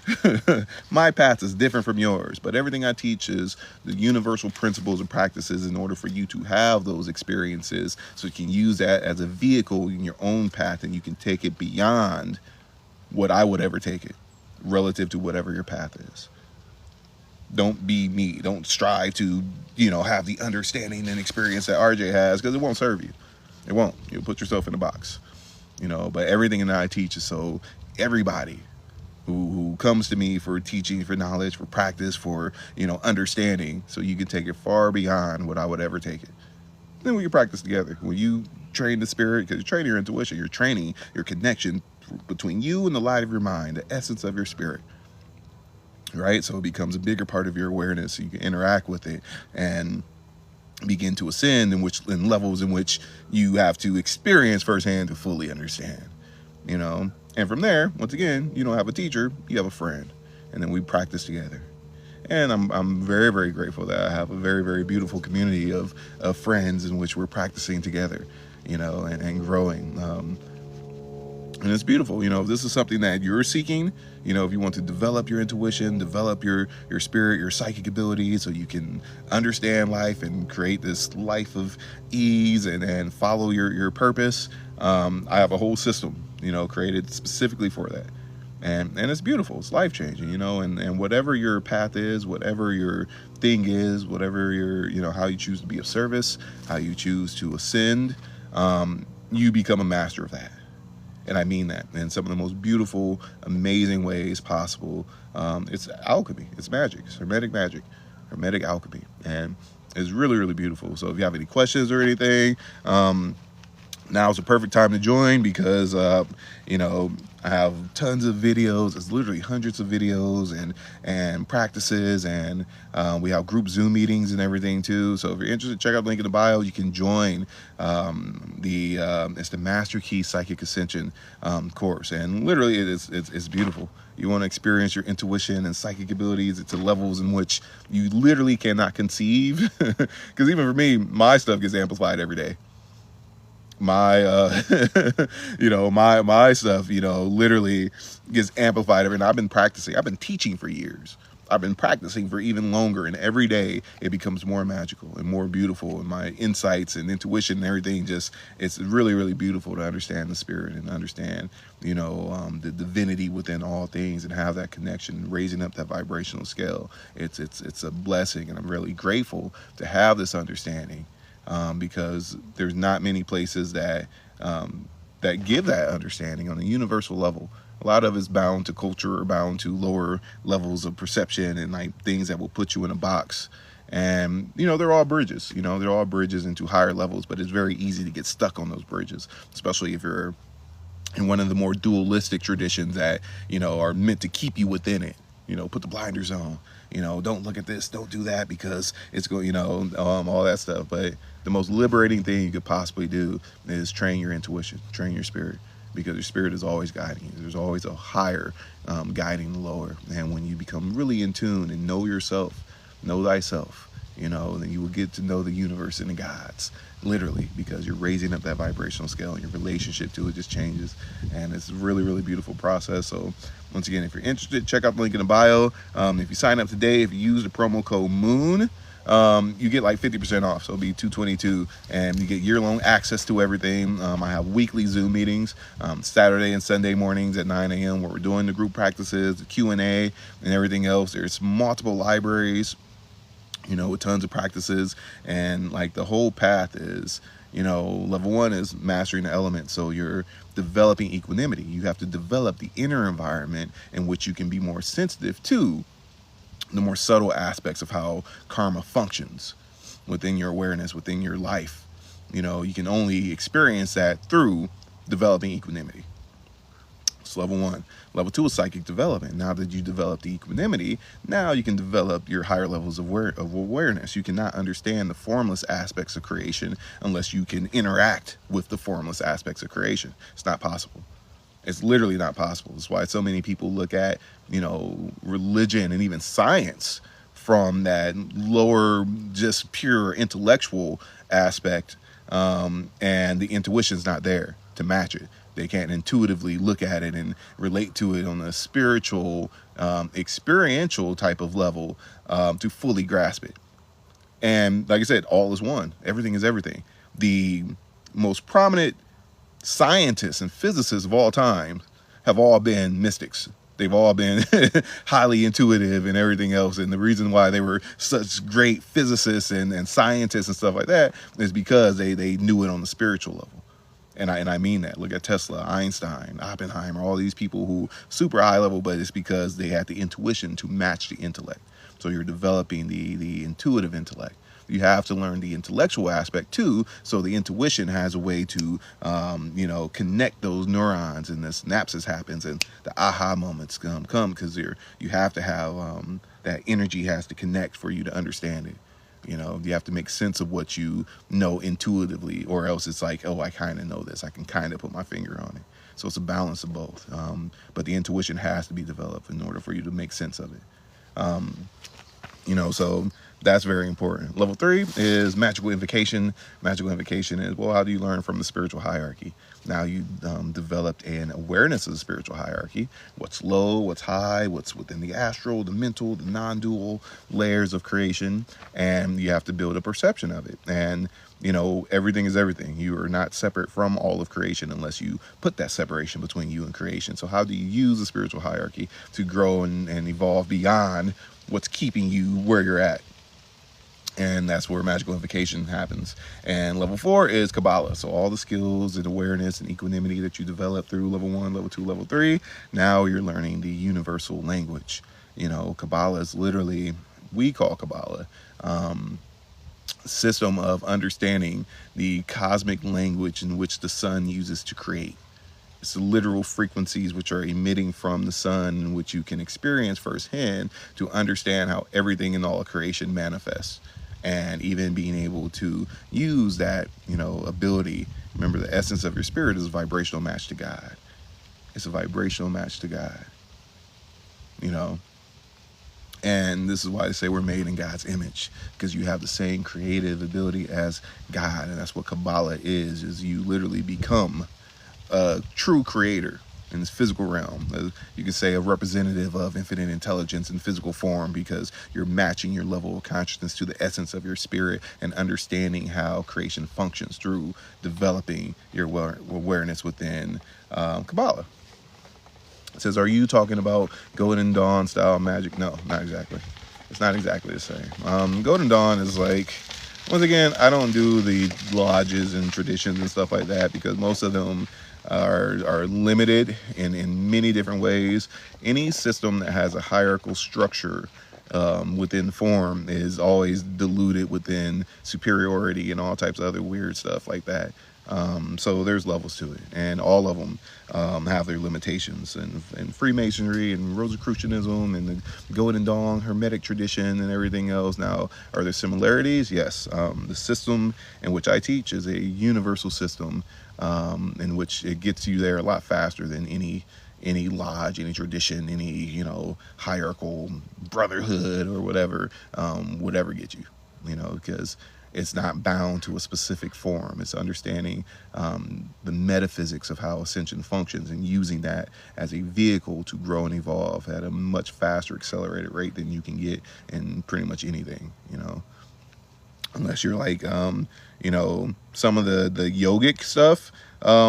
My path is different from yours, but everything I teach is the universal principles and practices in order for you to have those experiences, so you can use that as a vehicle in your own path, and you can take it beyond what I would ever take it, relative to whatever your path is. Don't be me. Don't strive to, you know, have the understanding and experience that RJ has, because it won't serve you. It won't. You'll put yourself in a box, you know. But everything that I teach is so everybody who comes to me for teaching, for knowledge, for practice, for, you know, understanding, so you can take it far beyond what I would ever take it. Then we can practice together. When you train the spirit, because you're training your intuition, you're training your connection between you and the light of your mind, the essence of your spirit, right? So it becomes a bigger part of your awareness, so you can interact with it and begin to ascend in levels in which you have to experience firsthand to fully understand, you know. And from there, once again, you don't have a teacher, you have a friend, and then we practice together. And I'm very, very grateful that I have a very, very beautiful community of friends in which we're practicing together, you know, and growing. And it's beautiful, you know. If this is something that you're seeking, you know, if you want to develop your intuition, develop your spirit, your psychic abilities, so you can understand life and create this life of ease and follow your purpose, I have a whole system, you know, created specifically for that. And it's beautiful. It's life changing, and whatever your path is, whatever your thing is, whatever your, how you choose to be of service, how you choose to ascend, you become a master of that. And I mean that in some of the most beautiful, amazing ways possible. It's alchemy. It's magic. It's hermetic magic, hermetic alchemy, and it's really, really beautiful. So if you have any questions or anything, now's the perfect time to join, because I have tons of videos. It's literally hundreds of videos and practices, and we have group Zoom meetings and everything too. So if you're interested, check out the link in the bio. You can join it's the Master Key Psychic Ascension course, and literally it's beautiful. You want to experience your intuition and psychic abilities to levels in which you literally cannot conceive. Because even for me, my stuff gets amplified every day. My my stuff literally gets amplified and I've been practicing. I've been teaching for years. I've been practicing for even longer, and every day it becomes more magical and more beautiful, and my insights and intuition and everything, it's really, really beautiful to understand the spirit and understand the divinity within all things, and have that connection, raising up that vibrational scale. It's a blessing, and I'm really grateful to have this understanding. Because there's not many places that give that understanding on a universal level. A lot of it's bound to culture, or bound to lower levels of perception, and like things that will put you in a box. And they're all bridges. They're all bridges into higher levels, but it's very easy to get stuck on those bridges, especially if you're in one of the more dualistic traditions that are meant to keep you within it. Put the blinders on. Don't look at this, don't do that, because it's going, all that stuff. But the most liberating thing you could possibly do is train your intuition, train your spirit, because your spirit is always guiding you. There's always a higher guiding the lower. And when you become really in tune and know yourself, know thyself, then you will get to know the universe and the gods, literally, because you're raising up that vibrational scale, and your relationship to it just changes. And it's a really, really beautiful process. So once again, if you're interested, check out the link in the bio. If you sign up today, if you use the promo code MOON, you get like 50% off. So it'll be $222, and you get year-long access to everything. I have weekly Zoom meetings, Saturday and Sunday mornings at 9 a.m. where we're doing the group practices, the Q&A, and everything else. There's multiple libraries, with tons of practices, and like the whole path is, level 1 is mastering the elements. So you're developing equanimity. You have to develop the inner environment in which you can be more sensitive to the more subtle aspects of how karma functions within your awareness, within your life. You can only experience that through developing equanimity. It's level 1. Level 2 is psychic development. Now that you develop the equanimity, now you can develop your higher levels of awareness. You cannot understand the formless aspects of creation unless you can interact with the formless aspects of creation. It's not possible. It's literally not possible. That's why so many people look at, religion and even science from that lower, just pure intellectual aspect, and the intuition's not there to match it. They can't intuitively look at it and relate to it on a spiritual, experiential type of level to fully grasp it. And like I said, all is one. Everything is everything. The most prominent scientists and physicists of all time have all been mystics. They've all been highly intuitive and everything else. And the reason why they were such great physicists and scientists and stuff like that is because they knew it on the spiritual level. And I mean that. Look at Tesla, Einstein, Oppenheimer, all these people who super high level, but it's because they had the intuition to match the intellect. So you're developing the intuitive intellect. You have to learn the intellectual aspect too, so the intuition has a way to, connect those neurons, and the synapses happens, and the aha moments come because you have to have that energy has to connect for you to understand it. You have to make sense of what you know intuitively, or else it's like, oh, I kind of know this. I can kind of put my finger on it. So it's a balance of both. But the intuition has to be developed in order for you to make sense of it. So that's very important. Level 3 is magical invocation. Magical invocation is, well, how do you learn from the spiritual hierarchy? Now you developed an awareness of the spiritual hierarchy. What's low, what's high, what's within the astral, the mental, the non-dual layers of creation. And you have to build a perception of it. And Everything is everything. You are not separate from all of creation unless you put that separation between you and creation. So how do you use the spiritual hierarchy to grow and evolve beyond what's keeping you where you're at? And that's where magical invocation happens. And level 4 is Kabbalah. So all the skills and awareness and equanimity that you develop through level 1, level 2, level 3, now you're learning the universal language. Kabbalah is literally, we call Kabbalah, system of understanding the cosmic language in which the sun uses to create. It's the literal frequencies which are emitting from the sun, which you can experience firsthand to understand how everything in all of creation manifests. And even being able to use that, ability. Remember, the essence of your spirit is a vibrational match to God. It's a vibrational match to God. And this is why they say we're made in God's image, because you have the same creative ability as God. And that's what Kabbalah is you literally become a true creator in this physical realm. You could say a representative of infinite intelligence in physical form, because you're matching your level of consciousness to the essence of your spirit and understanding how creation functions through developing your awareness within Kabbalah. It says, are you talking about Golden Dawn style magic? No, not exactly. It's not exactly the same. Golden Dawn is like, once again, I don't do the lodges and traditions and stuff like that, because most of them are limited in many different ways. Any system that has a hierarchical structure within form is always diluted within superiority and all types of other weird stuff like that. So there's levels to it, and all of them have their limitations. And Freemasonry and Rosicrucianism and the Golden Dawn Hermetic tradition and everything else. Now, are there similarities? Yes. The system in which I teach is a universal system in which it gets you there a lot faster than any lodge, any tradition, any hierarchical brotherhood or whatever would ever get you. Because it's not bound to a specific form. It's understanding the metaphysics of how ascension functions and using that as a vehicle to grow and evolve at a much faster accelerated rate than you can get in pretty much anything, unless you're like, some of the yogic stuff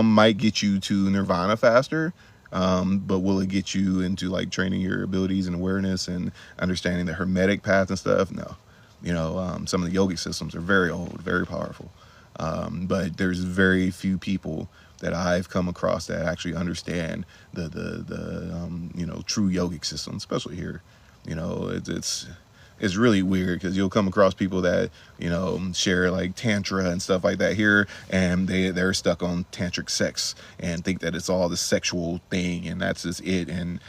might get you to nirvana faster. But will it get you into like training your abilities and awareness and understanding the hermetic path and stuff? No. Some of the yogic systems are very old, very powerful. But there's very few people that I've come across that actually understand the true yogic system, especially here. It's really weird, because you'll come across people that share like tantra and stuff like that here, and they're stuck on tantric sex and think that it's all the sexual thing and that's just it, and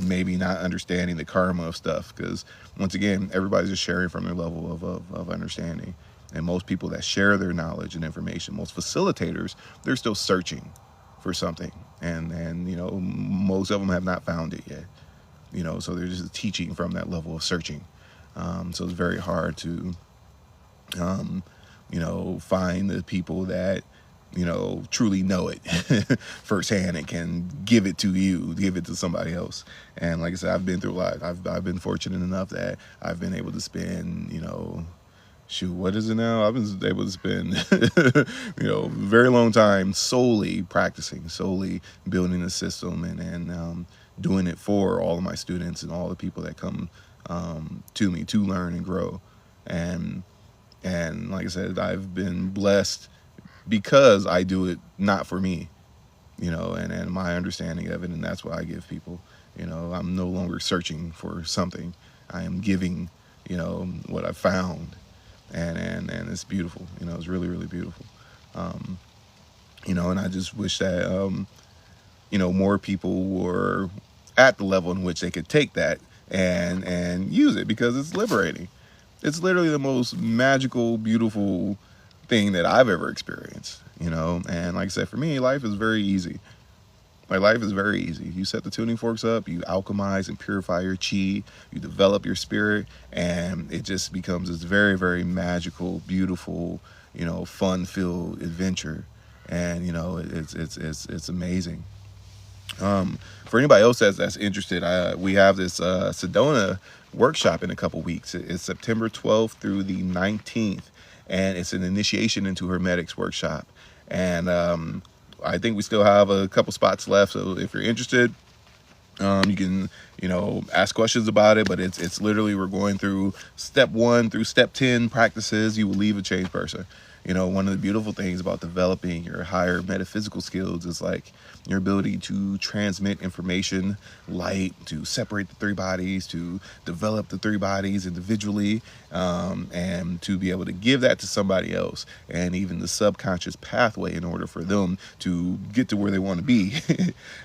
maybe not understanding the karma of stuff, because once again, everybody's just sharing from their level of understanding. And most people that share their knowledge and information, most facilitators, they're still searching for something, and most of them have not found it yet. So they're just teaching from that level of searching. So it's very hard to, find the people that, truly know it firsthand and can give it to you, give it to somebody else. And like I said, I've been through a lot. I've been fortunate enough that I've been able to spend, what is it now? I've been able to spend, a very long time solely practicing, solely building the system and doing it for all of my students and all the people that come to me to learn and grow. And like I said, I've been blessed because I do it not for me, and my understanding of it, and that's what I give people. I'm no longer searching for something. I am giving, what I found, and it's beautiful. It's really, really beautiful. And I just wish that more people were at the level in which they could take that and use it, because it's liberating. It's literally the most magical, beautiful thing that I've ever experienced, and like I said, for me, life is very easy. My life is very easy. You set the tuning forks up, you alchemize and purify your chi, you develop your spirit, and it just becomes this very, very magical, beautiful, fun-filled adventure. And it's amazing. For anybody else that's interested, we have this Sedona workshop in a couple weeks. It's September 12th through the 19th, and it's an initiation into Hermetics workshop. And I think we still have a couple spots left, so if you're interested, you can, ask questions about it. But it's literally, we're going through step 1 through step 10 practices. You will leave a changed person. One of the beautiful things about developing your higher metaphysical skills is like your ability to transmit information, light, to separate the 3 bodies, to develop the 3 bodies individually, and to be able to give that to somebody else, and even the subconscious pathway in order for them to get to where they want to be.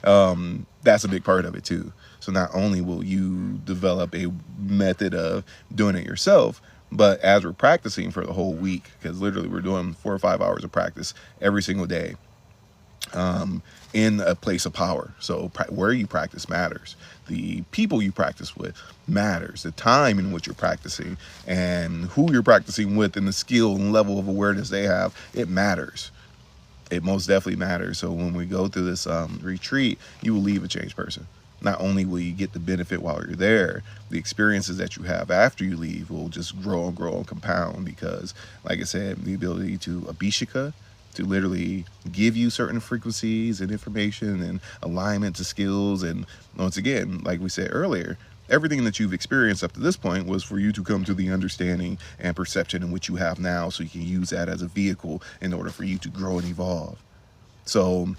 That's a big part of it too. So not only will you develop a method of doing it yourself, but as we're practicing for the whole week, because literally we're doing 4 or 5 hours of practice every single day, in a place of power. So where you practice matters. The people you practice with matters. The time in which you're practicing and who you're practicing with and the skill and level of awareness they have, it matters. It most definitely matters. So when we go through this retreat, you will leave a changed person. Not only will you get the benefit while you're there, the experiences that you have after you leave will just grow and compound, because, like I said, the ability to abhisheka, to literally give you certain frequencies and information and alignment to skills. And once again, like we said earlier, everything that you've experienced up to this point was for you to come to the understanding and perception in which you have now, so you can use that as a vehicle in order for you to grow and evolve. So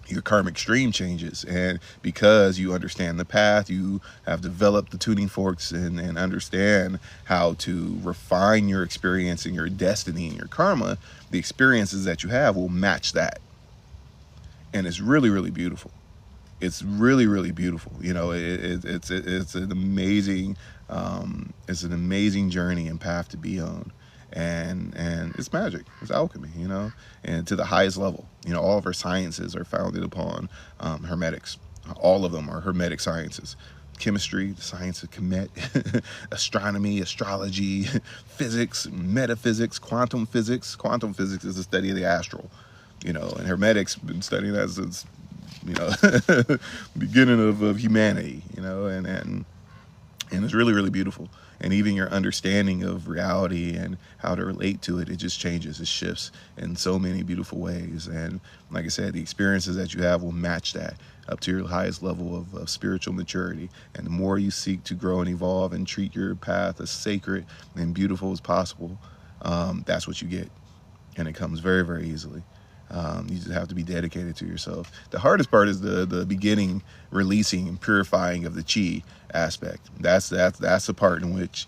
your karmic stream changes, and because you understand the path, you have developed the tuning forks and understand how to refine your experience and your destiny and your karma, the experiences that you have will match that. And it's really, really beautiful. It's really, really beautiful. It's an amazing journey and path to be on. And it's magic. It's alchemy, and to the highest level. All of our sciences are founded upon hermetics. All of them are hermetic sciences. Chemistry, the science of Kemet, astronomy, astrology, physics, metaphysics, quantum physics. Quantum physics is the study of the astral, and hermetics been studying that since, beginning of humanity, and it's really, really beautiful. And even your understanding of reality and how to relate to it, it just changes, it shifts in so many beautiful ways. And like I said, the experiences that you have will match that up to your highest level of spiritual maturity. And the more you seek to grow and evolve and treat your path as sacred and beautiful as possible, that's what you get. And it comes very, very easily. You just have to be dedicated to yourself. The hardest part is the beginning, releasing and purifying of the chi aspect. That's the part in which,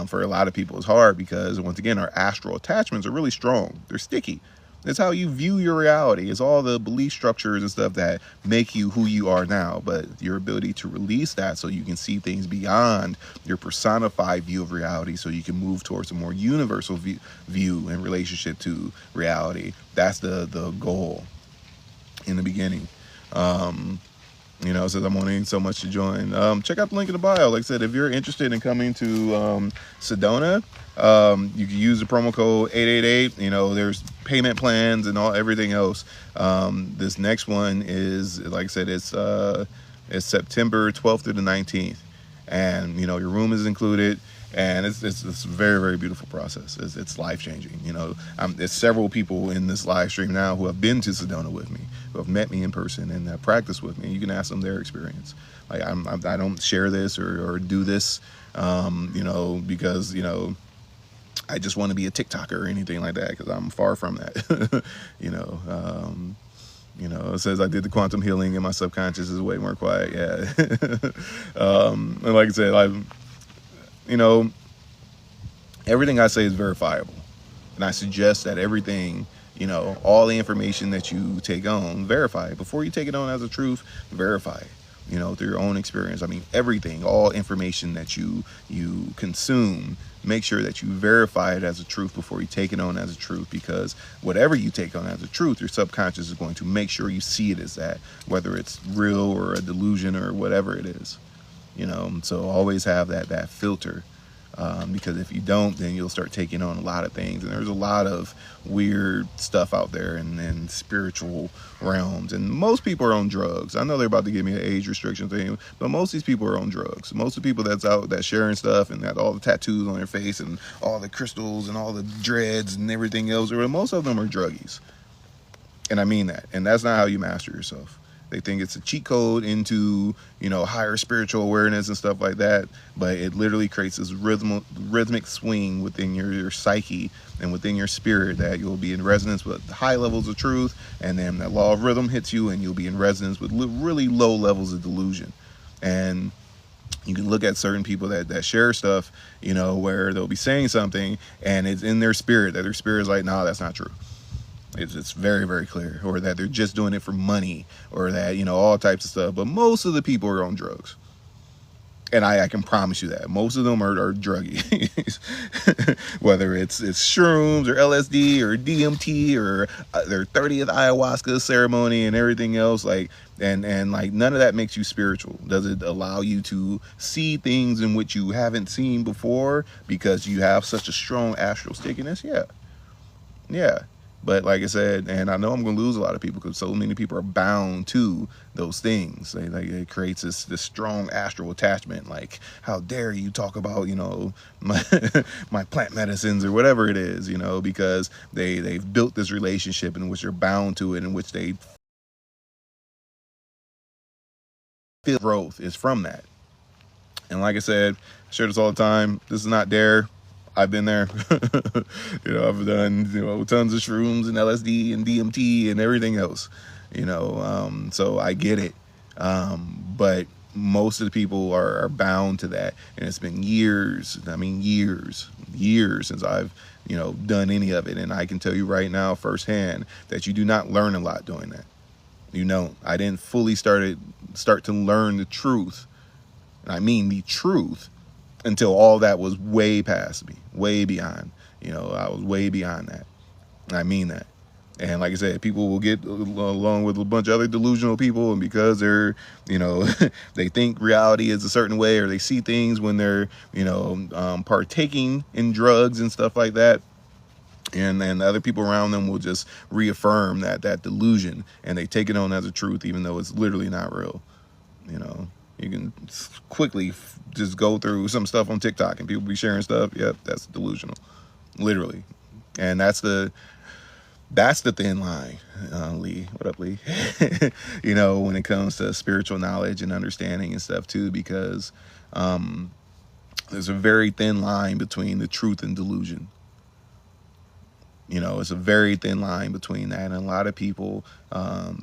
for a lot of people, is hard, because once again, our astral attachments are really strong. They're sticky. It's how you view your reality. It's all the belief structures and stuff that make you who you are now. But your ability to release that so you can see things beyond your personified view of reality, so you can move towards a more universal view in relationship to reality. That's the goal in the beginning. It says I'm wanting so much to join. Check out the link in the bio. Like I said, if you're interested in coming to Sedona, you can use the promo code 888. There's payment plans and everything else. This next one is, like I said, it's September 12th through the 19th, and your room is included. And it's a very, very beautiful process. It's life-changing. There's several people in this live stream now who have been to Sedona with me, who have met me in person and have practiced with me. You can ask them their experience. Like I don't share this or do this, because I just want to be a TikToker or anything like that, because I'm far from that. It says I did the quantum healing and my subconscious is way more quiet. Yeah. And like I said, everything I say is verifiable. And I suggest that everything, all the information that you take on, verify it. Before you take it on as a truth, verify it, through your own experience. I mean, everything, all information that you consume, make sure that you verify it as a truth before you take it on as a truth, because whatever you take on as a truth, your subconscious is going to make sure you see it as that, whether it's real or a delusion or whatever it is. So always have that filter Because if you don't, then you'll start taking on a lot of things, and there's a lot of weird stuff out there in spiritual realms, and most people are on drugs. I know they're about to give me an age restriction thing, but most of these people are on drugs. Most of the people that's out that sharing stuff and got all the tattoos on their face and all the crystals and all the dreads and everything else, most of them are druggies. And I mean that. And that's not how you master yourself. They think it's a cheat code into, higher spiritual awareness and stuff like that. But it literally creates this rhythmic swing within your psyche and within your spirit that you'll be in resonance with high levels of truth. And then that law of rhythm hits you and you'll be in resonance with really low levels of delusion. And you can look at certain people that share stuff, where they'll be saying something and it's in their spirit that their spirit is like, nah, that's not true. It's very, very clear. Or that they're just doing it for money, or that, all types of stuff. But most of the people are on drugs. And I can promise you that. Most of them are druggies. Whether it's shrooms or LSD or DMT or their 30th ayahuasca ceremony and everything else. And like none of that makes you spiritual. Does it allow you to see things in which you haven't seen before because you have such a strong astral stickiness? Yeah. But like I said, and I know I'm going to lose a lot of people because so many people are bound to those things. It creates this strong astral attachment. Like, how dare you talk about, my plant medicines or whatever it is, because they've built this relationship in which they're bound to it, in which they feel growth is from that. And like I said, I share this all the time. This is not dare. I've been there. I've done, tons of shrooms and LSD and DMT and everything else, so I get it. But most of the people are bound to that. And it's been years since I've, done any of it. And I can tell you right now firsthand that you do not learn a lot doing that. I didn't fully start to learn the truth. And I mean the truth, until all that was way past me, way beyond. I was way beyond that. And I mean that. And like I said, people will get along with a bunch of other delusional people, and because they're, they think reality is a certain way, or they see things when they're, partaking in drugs and stuff like that. And other people around them will just reaffirm that delusion, and they take it on as a truth, even though it's literally not real. You can quickly just go through some stuff on TikTok and people be sharing stuff. Yep, that's delusional, literally. And that's the thin line, Lee. What up, Lee? When it comes to spiritual knowledge and understanding and stuff too, because there's a very thin line between the truth and delusion. It's a very thin line between that. And a lot of people,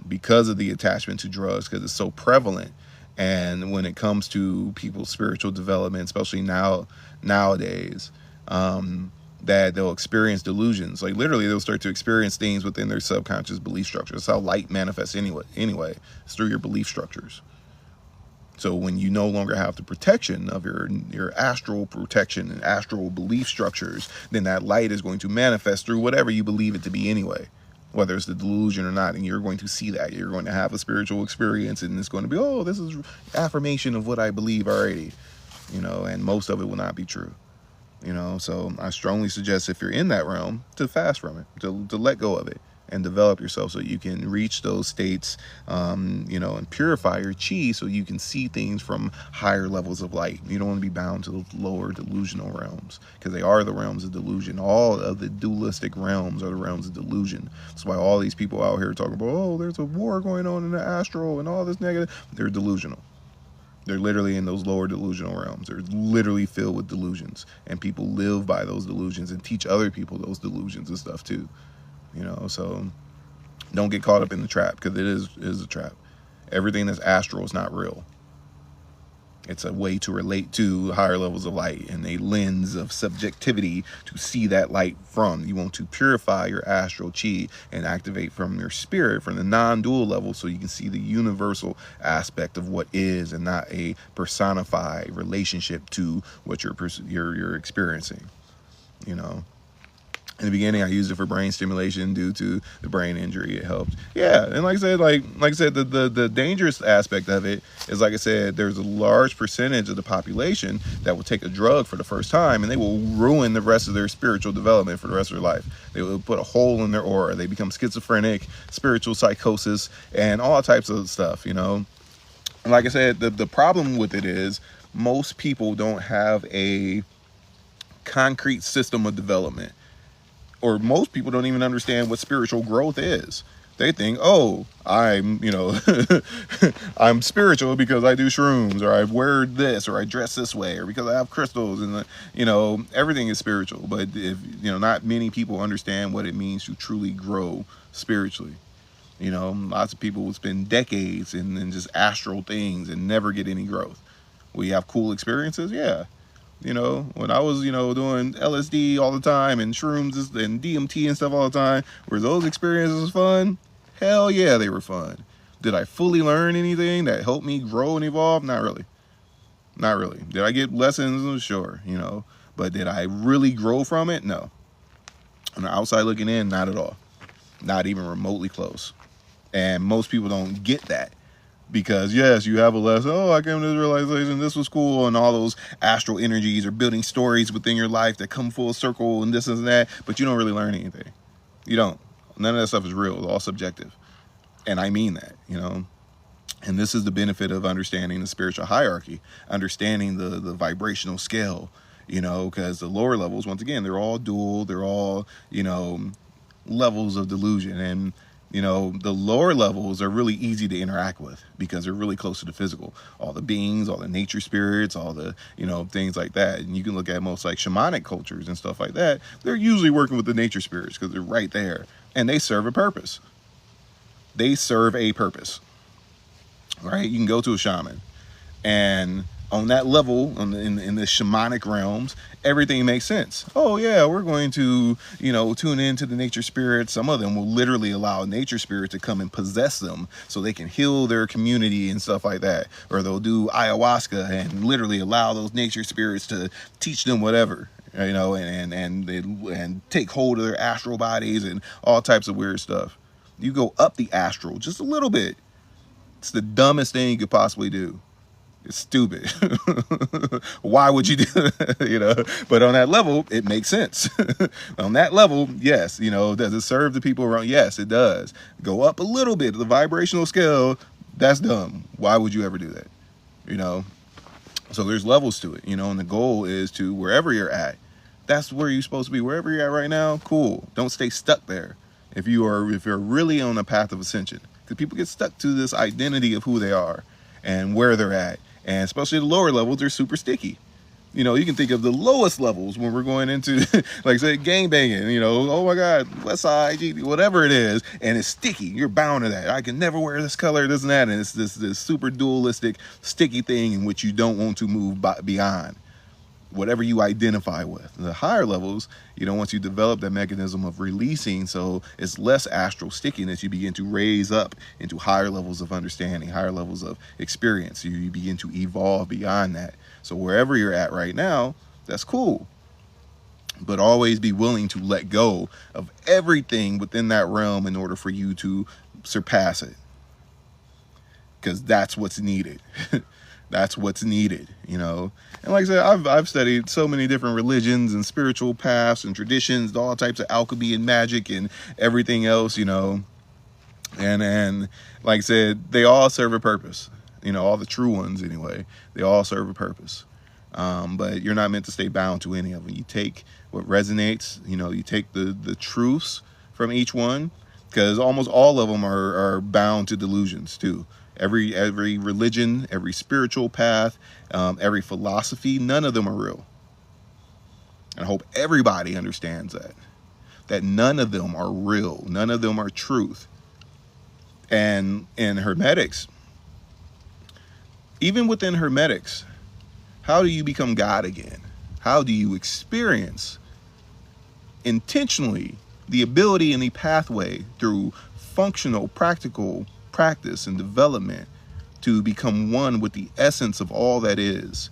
because of the attachment to drugs, because it's so prevalent, and when it comes to people's spiritual development, especially nowadays, that they'll experience delusions. Like literally, they'll start to experience things within their subconscious belief structures. That's how light manifests anyway. It's through your belief structures. So when you no longer have the protection of your astral protection and astral belief structures, then that light is going to manifest through whatever you believe it to be anyway. Whether it's the delusion or not, and you're going to see that. You're going to have a spiritual experience, and it's going to be, oh, this is affirmation of what I believe already, and most of it will not be true, so I strongly suggest, if you're in that realm, to fast from it, to let go of it, and develop yourself so you can reach those states, and purify your chi so you can see things from higher levels of light. You don't want to be bound to those lower delusional realms, because they are the realms of delusion. All of the dualistic realms are the realms of delusion. That's why all these people out here talking about, oh, there's a war going on in the astral and all this negative. They're delusional. They're literally in those lower delusional realms. They're literally filled with delusions, and people live by those delusions and teach other people those delusions and stuff too. So don't get caught up in the trap, because it is a trap. Everything that's astral is not real. It's a way to relate to higher levels of light and a lens of subjectivity to see that light from. You want to purify your astral chi and activate from your spirit, from the non-dual level, so you can see the universal aspect of what is, and not a personified relationship to what you're experiencing. In the beginning, I used it for brain stimulation due to the brain injury. It helped. Yeah, and like I said, the dangerous aspect of it is, like I said, there's a large percentage of the population that will take a drug for the first time, and they will ruin the rest of their spiritual development for the rest of their life. They will put a hole in their aura. They become schizophrenic, spiritual psychosis, and all types of stuff. And like I said, the problem with it is most people don't have a concrete system of development, or most people don't even understand what spiritual growth is. They think, oh, I'm spiritual because I do shrooms, or I wear this, or I dress this way, or because I have crystals, and everything is spiritual. But if not many people understand what it means to truly grow spiritually. Lots of people will spend decades in just astral things and never get any growth. We have cool experiences, yeah. When I was, doing LSD all the time and shrooms and DMT and stuff all the time, were those experiences fun? Hell yeah, they were fun. Did I fully learn anything that helped me grow and evolve? Not really. Not really. Did I get lessons? Sure, But did I really grow from it? No. On the outside looking in, not at all. Not even remotely close. And most people don't get that. Because yes, you have a lesson. Oh, I came to this realization. This was cool, and all those astral energies are building stories within your life that come full circle, and this and that. But you don't really learn anything. You don't. None of that stuff is real. It's all subjective, and I mean that. And this is the benefit of understanding the spiritual hierarchy, understanding the vibrational scale. Because the lower levels, once again, they're all dual. They're all levels of delusion, and the lower levels are really easy to interact with because they're really close to the physical. All the beings, all the nature spirits, all the, things like that. And you can look at most like shamanic cultures and stuff like that. They're usually working with the nature spirits because they're right there and they serve a purpose. They serve a purpose, right? You can go to a shaman, and on that level, in the shamanic realms, everything makes sense. Oh yeah, we're going to, tune into the nature spirits. Some of them will literally allow nature spirits to come and possess them so they can heal their community and stuff like that. Or they'll do ayahuasca and literally allow those nature spirits to teach them whatever, and take hold of their astral bodies and all types of weird stuff. You go up the astral just a little bit. It's the dumbest thing you could possibly do. It's stupid. Why would you do it? But on that level, it makes sense. On that level, yes. Does it serve the people around? Yes, it does. Go up a little bit, the vibrational scale, that's dumb. Why would you ever do that? So there's levels to it, and the goal is to, wherever you're at, that's where you're supposed to be. Wherever you're at right now, cool. Don't stay stuck there. If you're really on a path of ascension, because people get stuck to this identity of who they are and where they're at. And especially the lower levels, they're super sticky. You can think of the lowest levels when we're going into, like say, gangbanging, oh my God, West Side, whatever it is, and it's sticky. You're bound to that. I can never wear this color, this and that. And it's this super dualistic, sticky thing in which you don't want to move beyond whatever you identify with. The higher levels, once you develop that mechanism of releasing, so it's less astral stickiness, you begin to raise up into higher levels of understanding, higher levels of experience. You begin to evolve beyond that. So wherever you're at right now, that's cool. But always be willing to let go of everything within that realm in order for you to surpass it. Because that's what's needed. That's what's needed, And like I said, I've studied so many different religions and spiritual paths and traditions, all types of alchemy and magic and everything else, And like I said, they all serve a purpose. All the true ones anyway. They all serve a purpose. But you're not meant to stay bound to any of them. You take what resonates, you take the truths from each one, because almost all of them are bound to delusions too. Every religion, every spiritual path, every philosophy, none of them are real. And I hope everybody understands that none of them are real. None of them are truth. And in Hermetics, even within Hermetics, how do you become God again? How do you experience intentionally the ability and the pathway through functional, practical practice and development to become one with the essence of all that is,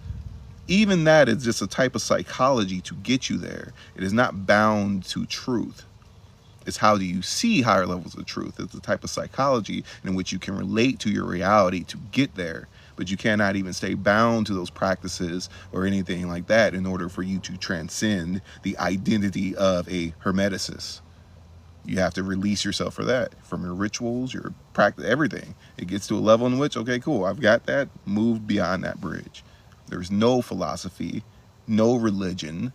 even that is just a type of psychology to get you there. It is not bound to truth. It's how do you see higher levels of truth. It's the type of psychology in which you can relate to your reality to get there. But you cannot even stay bound to those practices or anything like that in order for you to transcend the identity of a hermeticist. You have to release yourself for that, from your rituals, your practice, everything. It gets to a level in which, okay, cool, I've got that, move beyond that bridge. There's no philosophy, no religion.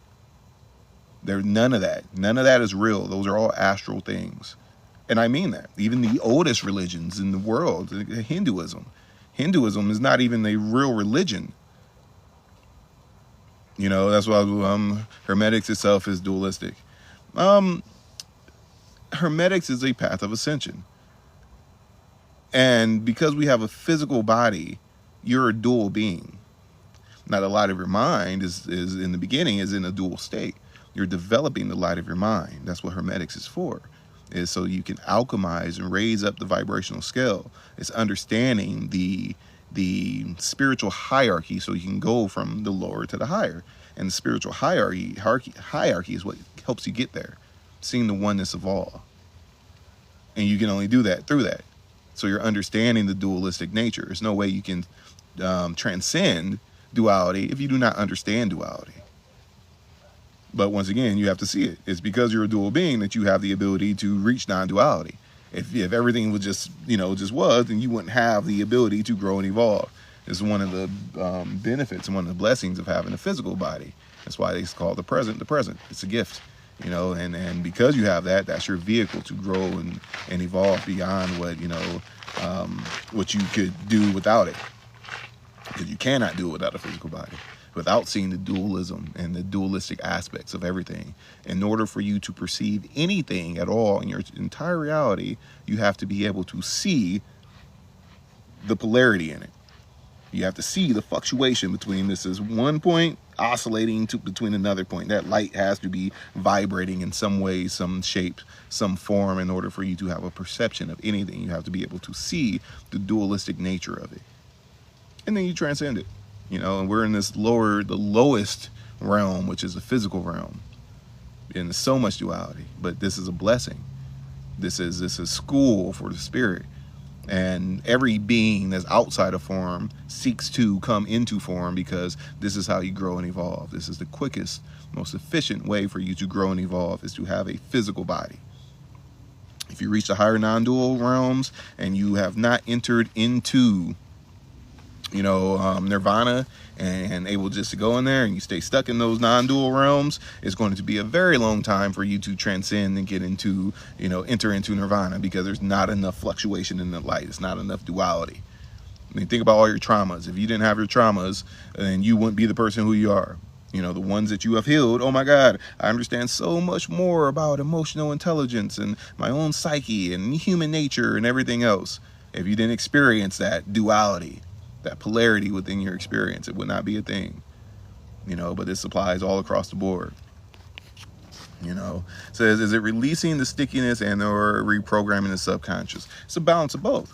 There's none of that. None of that is real. Those are all astral things. And I mean that. Even the oldest religions in the world, Hinduism. Hinduism is not even a real religion. You know, that's why Hermetics itself is dualistic. Hermetics is a path of ascension. And because we have a physical body, you're a dual being. Now, the light of your mind is in the beginning is in a dual state. You're developing the light of your mind. That's what Hermetics is for, is so you can alchemize and raise up the vibrational scale. It's understanding the spiritual hierarchy so you can go from the lower to the higher. And the spiritual hierarchy is what helps you get there, seeing the oneness of all. And you can only do that through that. So you're understanding the dualistic nature. There's no way you can transcend duality if you do not understand duality. But once again, you have to see it. It's because you're a dual being that you have the ability to reach non-duality. If everything was just, just was, then you wouldn't have the ability to grow and evolve. It's one of the benefits and one of the blessings of having a physical body. That's why they call the present. It's a gift, and because you have that, that's your vehicle to grow and evolve beyond what you could do without it. Because you cannot do it without a physical body, without seeing the dualism and the dualistic aspects of everything. In order for you to perceive anything at all in your entire reality, you have to be able to see the polarity in it. You have to see the fluctuation between this is one point oscillating between another point. That light has to be vibrating in some way, some shape, some form. In order for you to have a perception of anything, you have to be able to see the dualistic nature of it. And then you transcend it. And we're in the lowest realm, which is the physical realm. And there's so much duality, but this is a blessing. This is school for the spirit. And every being that's outside of form seeks to come into form, because this is how you grow and evolve. This is the quickest, most efficient way for you to grow and evolve, is to have a physical body. If you reach the higher non-dual realms and you have not entered into nirvana and able just to go in there and you stay stuck in those non-dual realms, it's going to be a very long time for you to transcend and get into, enter into nirvana, because there's not enough fluctuation in the light. It's not enough duality. I mean, think about all your traumas. If you didn't have your traumas, then you wouldn't be the person who you are. The ones that you have healed. Oh my God, I understand so much more about emotional intelligence and my own psyche and human nature and everything else. If you didn't experience that duality, that polarity within your experience, it would not be a thing. But this applies all across the board. Says, is it releasing the stickiness and or reprogramming the subconscious? It's a balance of both.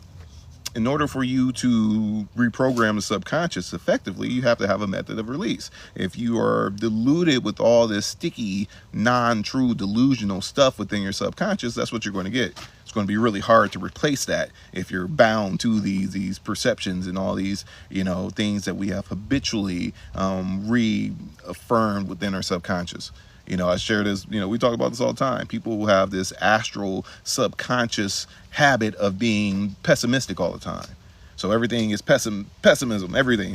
In order for you to reprogram the subconscious effectively, you have to have a method of release. If you are deluded with all this sticky, non-true, delusional stuff within your subconscious, that's what you're going to get. It's going to be really hard to replace that if you're bound to these perceptions and all these, things that we have habitually reaffirmed within our subconscious. I share this, we talk about this all the time. People who have this astral subconscious habit of being pessimistic all the time. So everything is pessimism, everything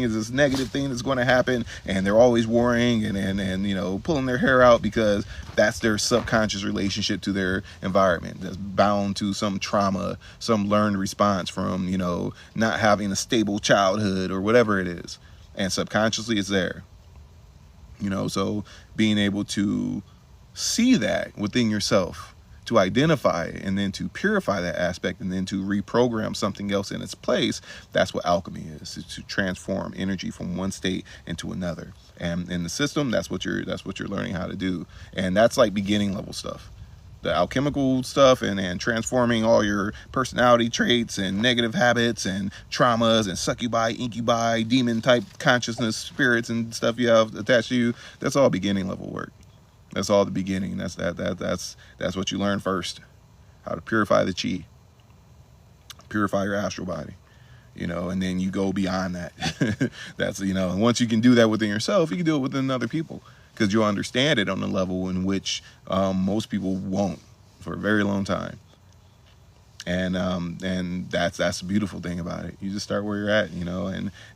is this negative thing that's going to happen, and they're always worrying and pulling their hair out, because that's their subconscious relationship to their environment. That's bound to some trauma, some learned response from, not having a stable childhood or whatever it is. And subconsciously it's there. So being able to see that within yourself, to identify it, and then to purify that aspect, and then to reprogram something else in its place, that's what alchemy is to transform energy from one state into another. And in the system, that's what you're learning how to do. And that's like beginning level stuff. the alchemical stuff and transforming all your personality traits and negative habits and traumas and succubi, incubi, demon type consciousness spirits and stuff you have attached to you. That's all beginning level work. That's all the beginning. That's what you learn first. How to purify the chi, purify your astral body, and then you go beyond that. That's, and once you can do that within yourself, you can do it within other people, because you'll understand it on a level in which most people won't for a very long time. And that's the beautiful thing about it. You just start where you're at,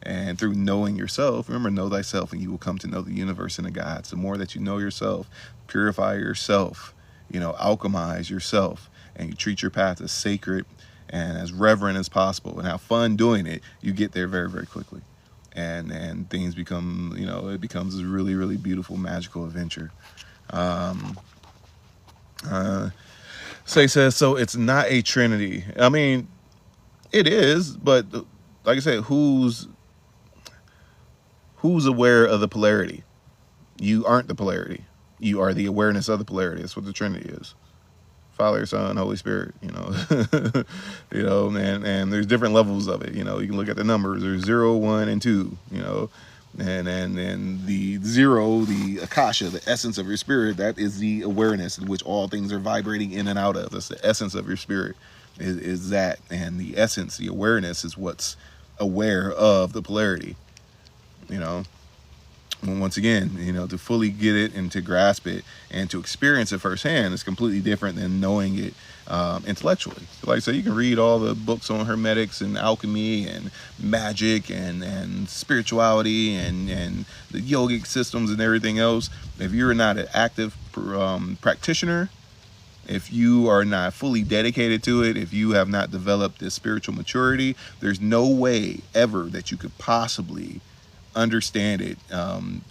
and through knowing yourself. Remember, know thyself, and you will come to know the universe and the gods. The more that you know yourself, purify yourself, alchemize yourself, and you treat your path as sacred and as reverent as possible, and have fun doing it, you get there very, very quickly. And things become, it becomes a really, really beautiful, magical adventure. Say says, so it's not a trinity. I mean, it is, but like I said, who's aware of the polarity? You aren't the polarity. You are the awareness of the polarity. That's what the Trinity is. Father, Son, Holy Spirit, and there's different levels of it. You can look at the numbers. There's 0, 1, and 2, and the 0, the akasha, the essence of your spirit, that is the awareness in which all things are vibrating in and out of. That's the essence of your spirit, is that. And the essence, the awareness, is what's aware of the polarity, And once again, to fully get it and to grasp it and to experience it firsthand is completely different than knowing it intellectually. Like I said, you can read all the books on hermetics and alchemy and magic and spirituality and the yogic systems and everything else. If you're not an active practitioner, if you are not fully dedicated to it, if you have not developed this spiritual maturity, there's no way ever that you could possibly understand it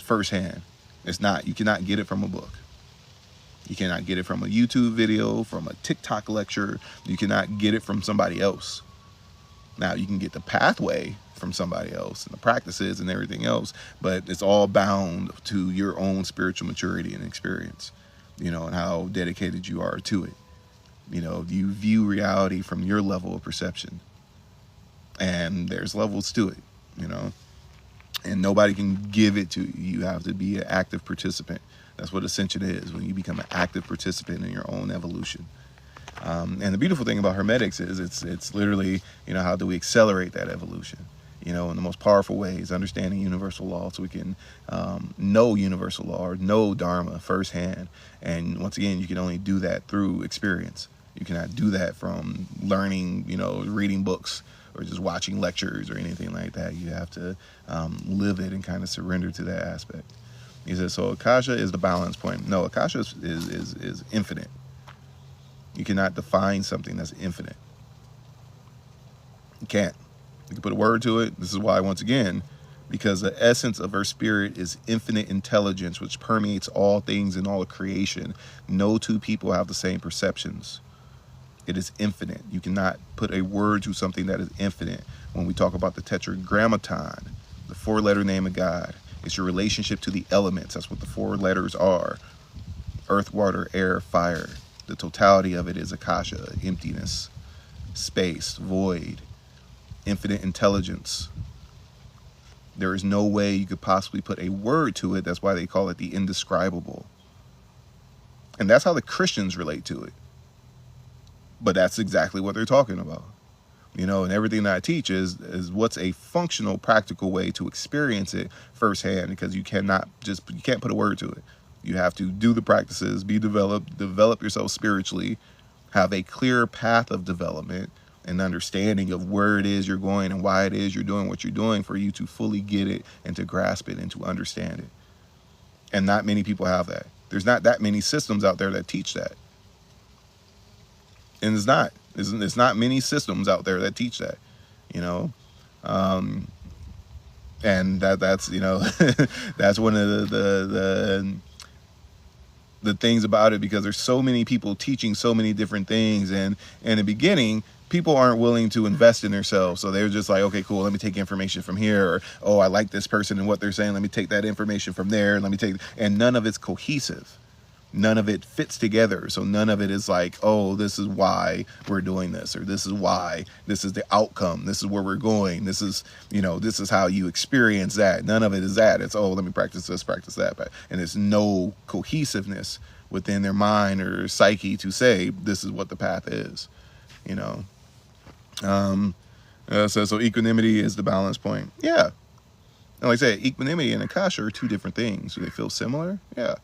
firsthand. It's not. You cannot get it from a book. You cannot get it from a YouTube video, from a TikTok lecture. You cannot get it from somebody else. Now, you can get the pathway from somebody else and the practices and everything else, but it's all bound to your own spiritual maturity and experience, and how dedicated you are to it. You view reality from your level of perception, and there's levels to it, and nobody can give it to you. You have to be an active participant. That's what ascension is, when you become an active participant in your own evolution. And the beautiful thing about hermetics is it's literally, how do we accelerate that evolution? In the most powerful ways, understanding universal law, so we can know universal law or know Dharma firsthand. And once again, you can only do that through experience. You cannot do that from learning, reading books or just watching lectures or anything like that. You have to live it and kind of surrender to that aspect. He says, so akasha is the balance point. No, akasha is infinite. You cannot define something that's infinite. You can't. You can put a word to it. This is why, once again, because the essence of our spirit is infinite intelligence, which permeates all things in all of creation. No two people have the same perceptions. It is infinite. You cannot put a word to something that is infinite. When we talk about the tetragrammaton, the 4-letter name of God, it's your relationship to the elements. That's what the 4 letters are. Earth, water, air, fire. The totality of it is akasha, emptiness, space, void, infinite intelligence. There is no way you could possibly put a word to it. That's why they call it the indescribable. And that's how the Christians relate to it. But that's exactly what they're talking about. And everything that I teach is what's a functional, practical way to experience it firsthand, because you can't put a word to it. You have to do the practices, develop yourself spiritually, have a clear path of development and understanding of where it is you're going and why it is you're doing what you're doing, for you to fully get it and to grasp it and to understand it. And not many people have that. There's not that many systems out there that teach that. And it's not many systems out there that teach that, and that's that's one of the things about it, because there's so many people teaching so many different things, and in the beginning, people aren't willing to invest in themselves, so they're just like, okay, cool, let me take information from here, or, oh, I like this person and what they're saying, let me take that information from there, and none of it's cohesive. none of it fits together. So none of it is like, oh, this is why we're doing this, or this is why, this is the outcome, this is where we're going, this is, this is how you experience that. None of it is that. It's, oh, let me practice this, practice that. And there's no cohesiveness within their mind or psyche to say this is what the path is. So equanimity is the balance point. Yeah. And like I said, equanimity and akasha are two different things. Do they feel similar? Yeah.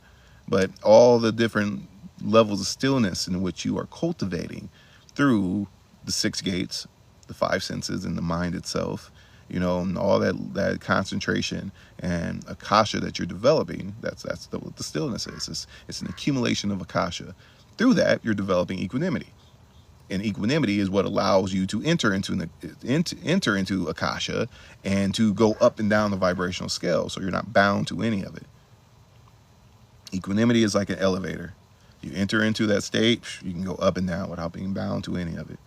But all the different levels of stillness in which you are cultivating through the 6 gates, the 5 senses, and the mind itself, and all that concentration and akasha that you're developing, that's what the stillness is. It's an accumulation of akasha. Through that, you're developing equanimity. And equanimity is what allows you to enter into akasha and to go up and down the vibrational scale, so you're not bound to any of it. Equanimity is like an elevator. You enter into that state, you can go up and down without being bound to any of it.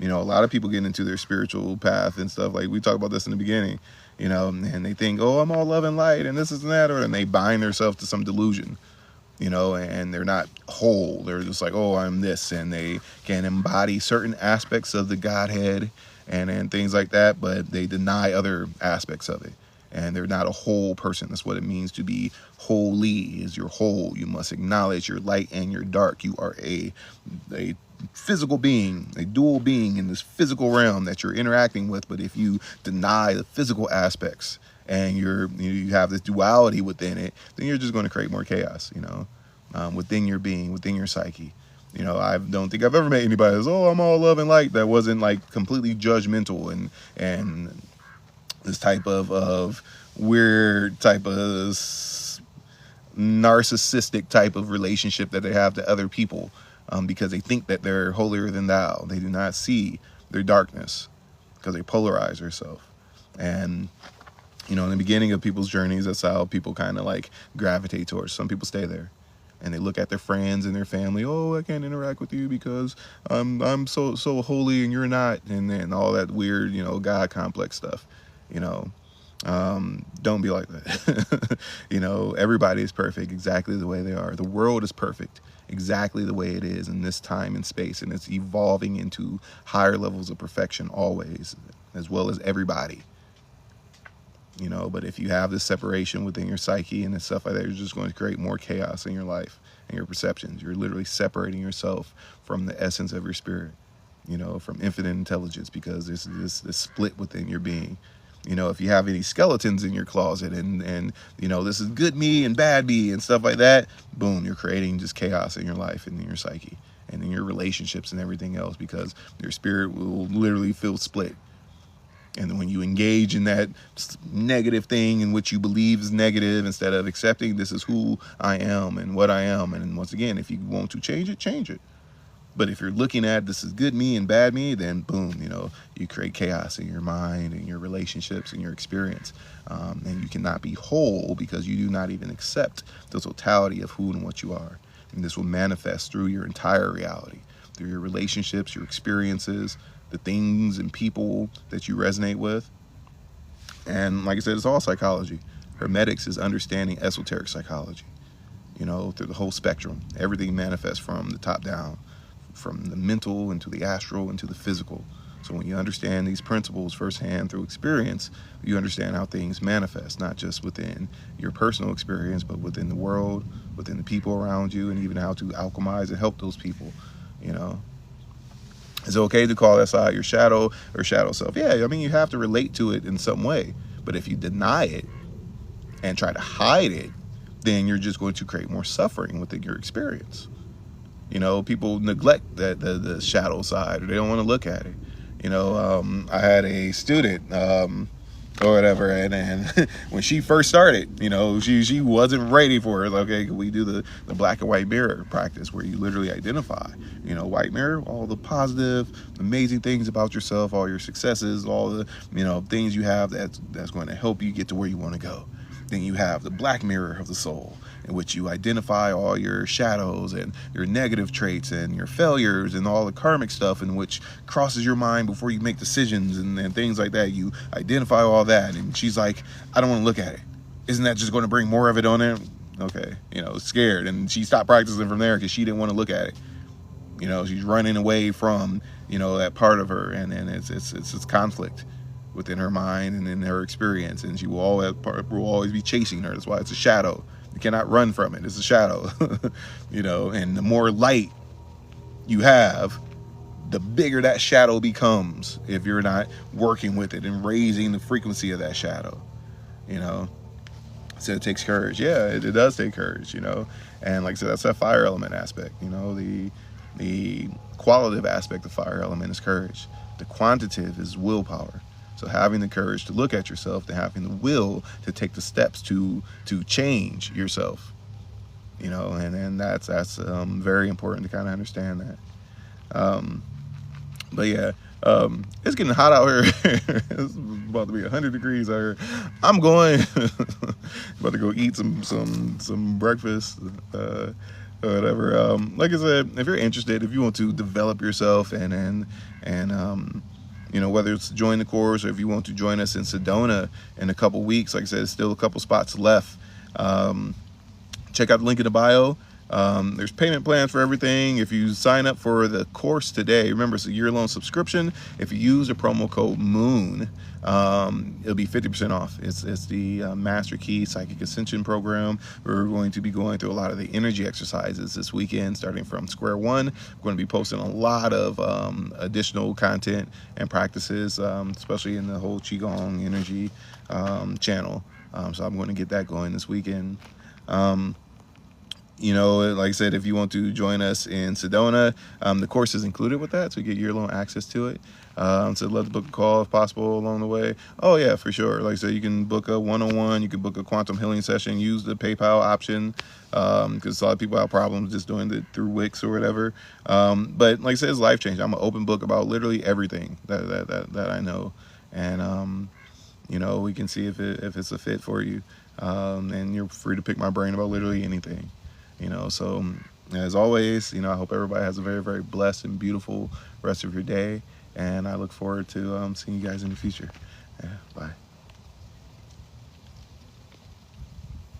A lot of people get into their spiritual path and stuff, like we talked about this in the beginning, and they think, oh, I'm all love and light and this is and that, and they bind themselves to some delusion, and they're not whole. They're just like, oh, I'm this, and they can embody certain aspects of the Godhead and things like that, but they deny other aspects of it. And they're not a whole person. That's what it means to be holy, is you're whole. You must acknowledge your light and your dark. You are a physical being, a dual being in this physical realm that you're interacting with. But if you deny the physical aspects and you have this duality within it, then you're just going to create more chaos, within your being, within your psyche. I don't think I've ever met anybody that's, oh, I'm all love and light, that wasn't like completely judgmental and this type of weird type of narcissistic type of relationship that they have to other people, because they think that they're holier than thou. They do not see their darkness because they polarize themselves. And in the beginning of people's journeys, that's how people kind of like gravitate towards. Some people stay there and they look at their friends and their family. Oh, I can't interact with you because I'm so holy and you're not, and then all that weird God complex stuff. Don't be like that. Everybody is perfect exactly the way they are. The world is perfect exactly the way it is in this time and space, and it's evolving into higher levels of perfection always, as well as everybody. But if you have this separation within your psyche and stuff like that, you're just going to create more chaos in your life and your perceptions. You're literally separating yourself from the essence of your spirit, from infinite intelligence, because there's this split within your being. If you have any skeletons in your closet and this is good me and bad me and stuff like that, boom, you're creating just chaos in your life and in your psyche and in your relationships and everything else, because your spirit will literally feel split. And when you engage in that negative thing in which you believe is negative, instead of accepting this is who I am and what I am, and once again, if you want to change it, change it. But if you're looking at this is good me and bad me, then boom, you create chaos in your mind and your relationships and your experience. And you cannot be whole because you do not even accept the totality of who and what you are. And this will manifest through your entire reality, through your relationships, your experiences, the things and people that you resonate with. And like I said, it's all psychology. Hermetics is understanding esoteric psychology, through the whole spectrum. Everything manifests from the top down, from the mental into the astral into the physical. So when you understand these principles firsthand through experience, you understand how things manifest, not just within your personal experience, but within the world, within the people around you, and even how to alchemize and help those people. It's okay to call that side your shadow or shadow self. Yeah, you have to relate to it in some way. But if you deny it and try to hide it, then you're just going to create more suffering within your experience. People neglect the shadow side, or they don't want to look at it. I had a student or whatever, and when she first started, she wasn't ready for it. Like, okay, we do the black and white mirror practice where you literally identify, white mirror, all the positive, amazing things about yourself, all your successes, all the, things you have that's going to help you get to where you want to go. Then you have the black mirror of the soul, in which you identify all your shadows and your negative traits and your failures and all the karmic stuff in which crosses your mind before you make decisions and things like that. You identify all that. And she's like, I don't want to look at it. Isn't that just going to bring more of it on there? Okay, scared, and she stopped practicing from there because she didn't want to look at it. She's running away from that part of her, and it's conflict within her mind and in her experience, and she will always be chasing her. That's why it's a shadow. You cannot run from it. It's a shadow. And the more light you have, the bigger that shadow becomes if you're not working with it and raising the frequency of that shadow. So it takes courage. Yeah, it does take courage. And like I said, that's that fire element aspect. The qualitative aspect of fire element is courage. The quantitative is willpower. So having the courage to look at yourself, to having the will to take the steps to change yourself. And that's very important to kind of understand that. But yeah, it's getting hot out here. It's about to be 100 degrees out here. I'm going about to go eat some breakfast, or whatever. Like I said, if you're interested, if you want to develop yourself and whether it's join the course or if you want to join us in Sedona in a couple weeks, like I said, there's still a couple spots left. Check out the link in the bio. There's payment plans for everything. If you sign up for the course today, remember it's a year-long subscription. If you use the promo code MOON, it'll be 50% off. It's the Master Key Psychic Ascension program. We're going to be going through a lot of the energy exercises this weekend, starting from square one. We're going to be posting a lot of additional content and practices, especially in the whole Qigong energy channel. So I'm going to get that going this weekend. Like I said, if you want to join us in Sedona, the course is included with that, so you get year-long access to it. So I'd love to book a call if possible along the way. Oh yeah, for sure. Like I said, you can book a one-on-one, you can book a quantum healing session, use the PayPal option, because a lot of people have problems just doing it through Wix or whatever. But like I said, it's life-changing. I'm an open book about literally everything that I know. And we can see if it's a fit for you. And you're free to pick my brain about literally anything. So as always, I hope everybody has a very, very blessed and beautiful rest of your day, and I look forward to seeing you guys in the future. Yeah, bye.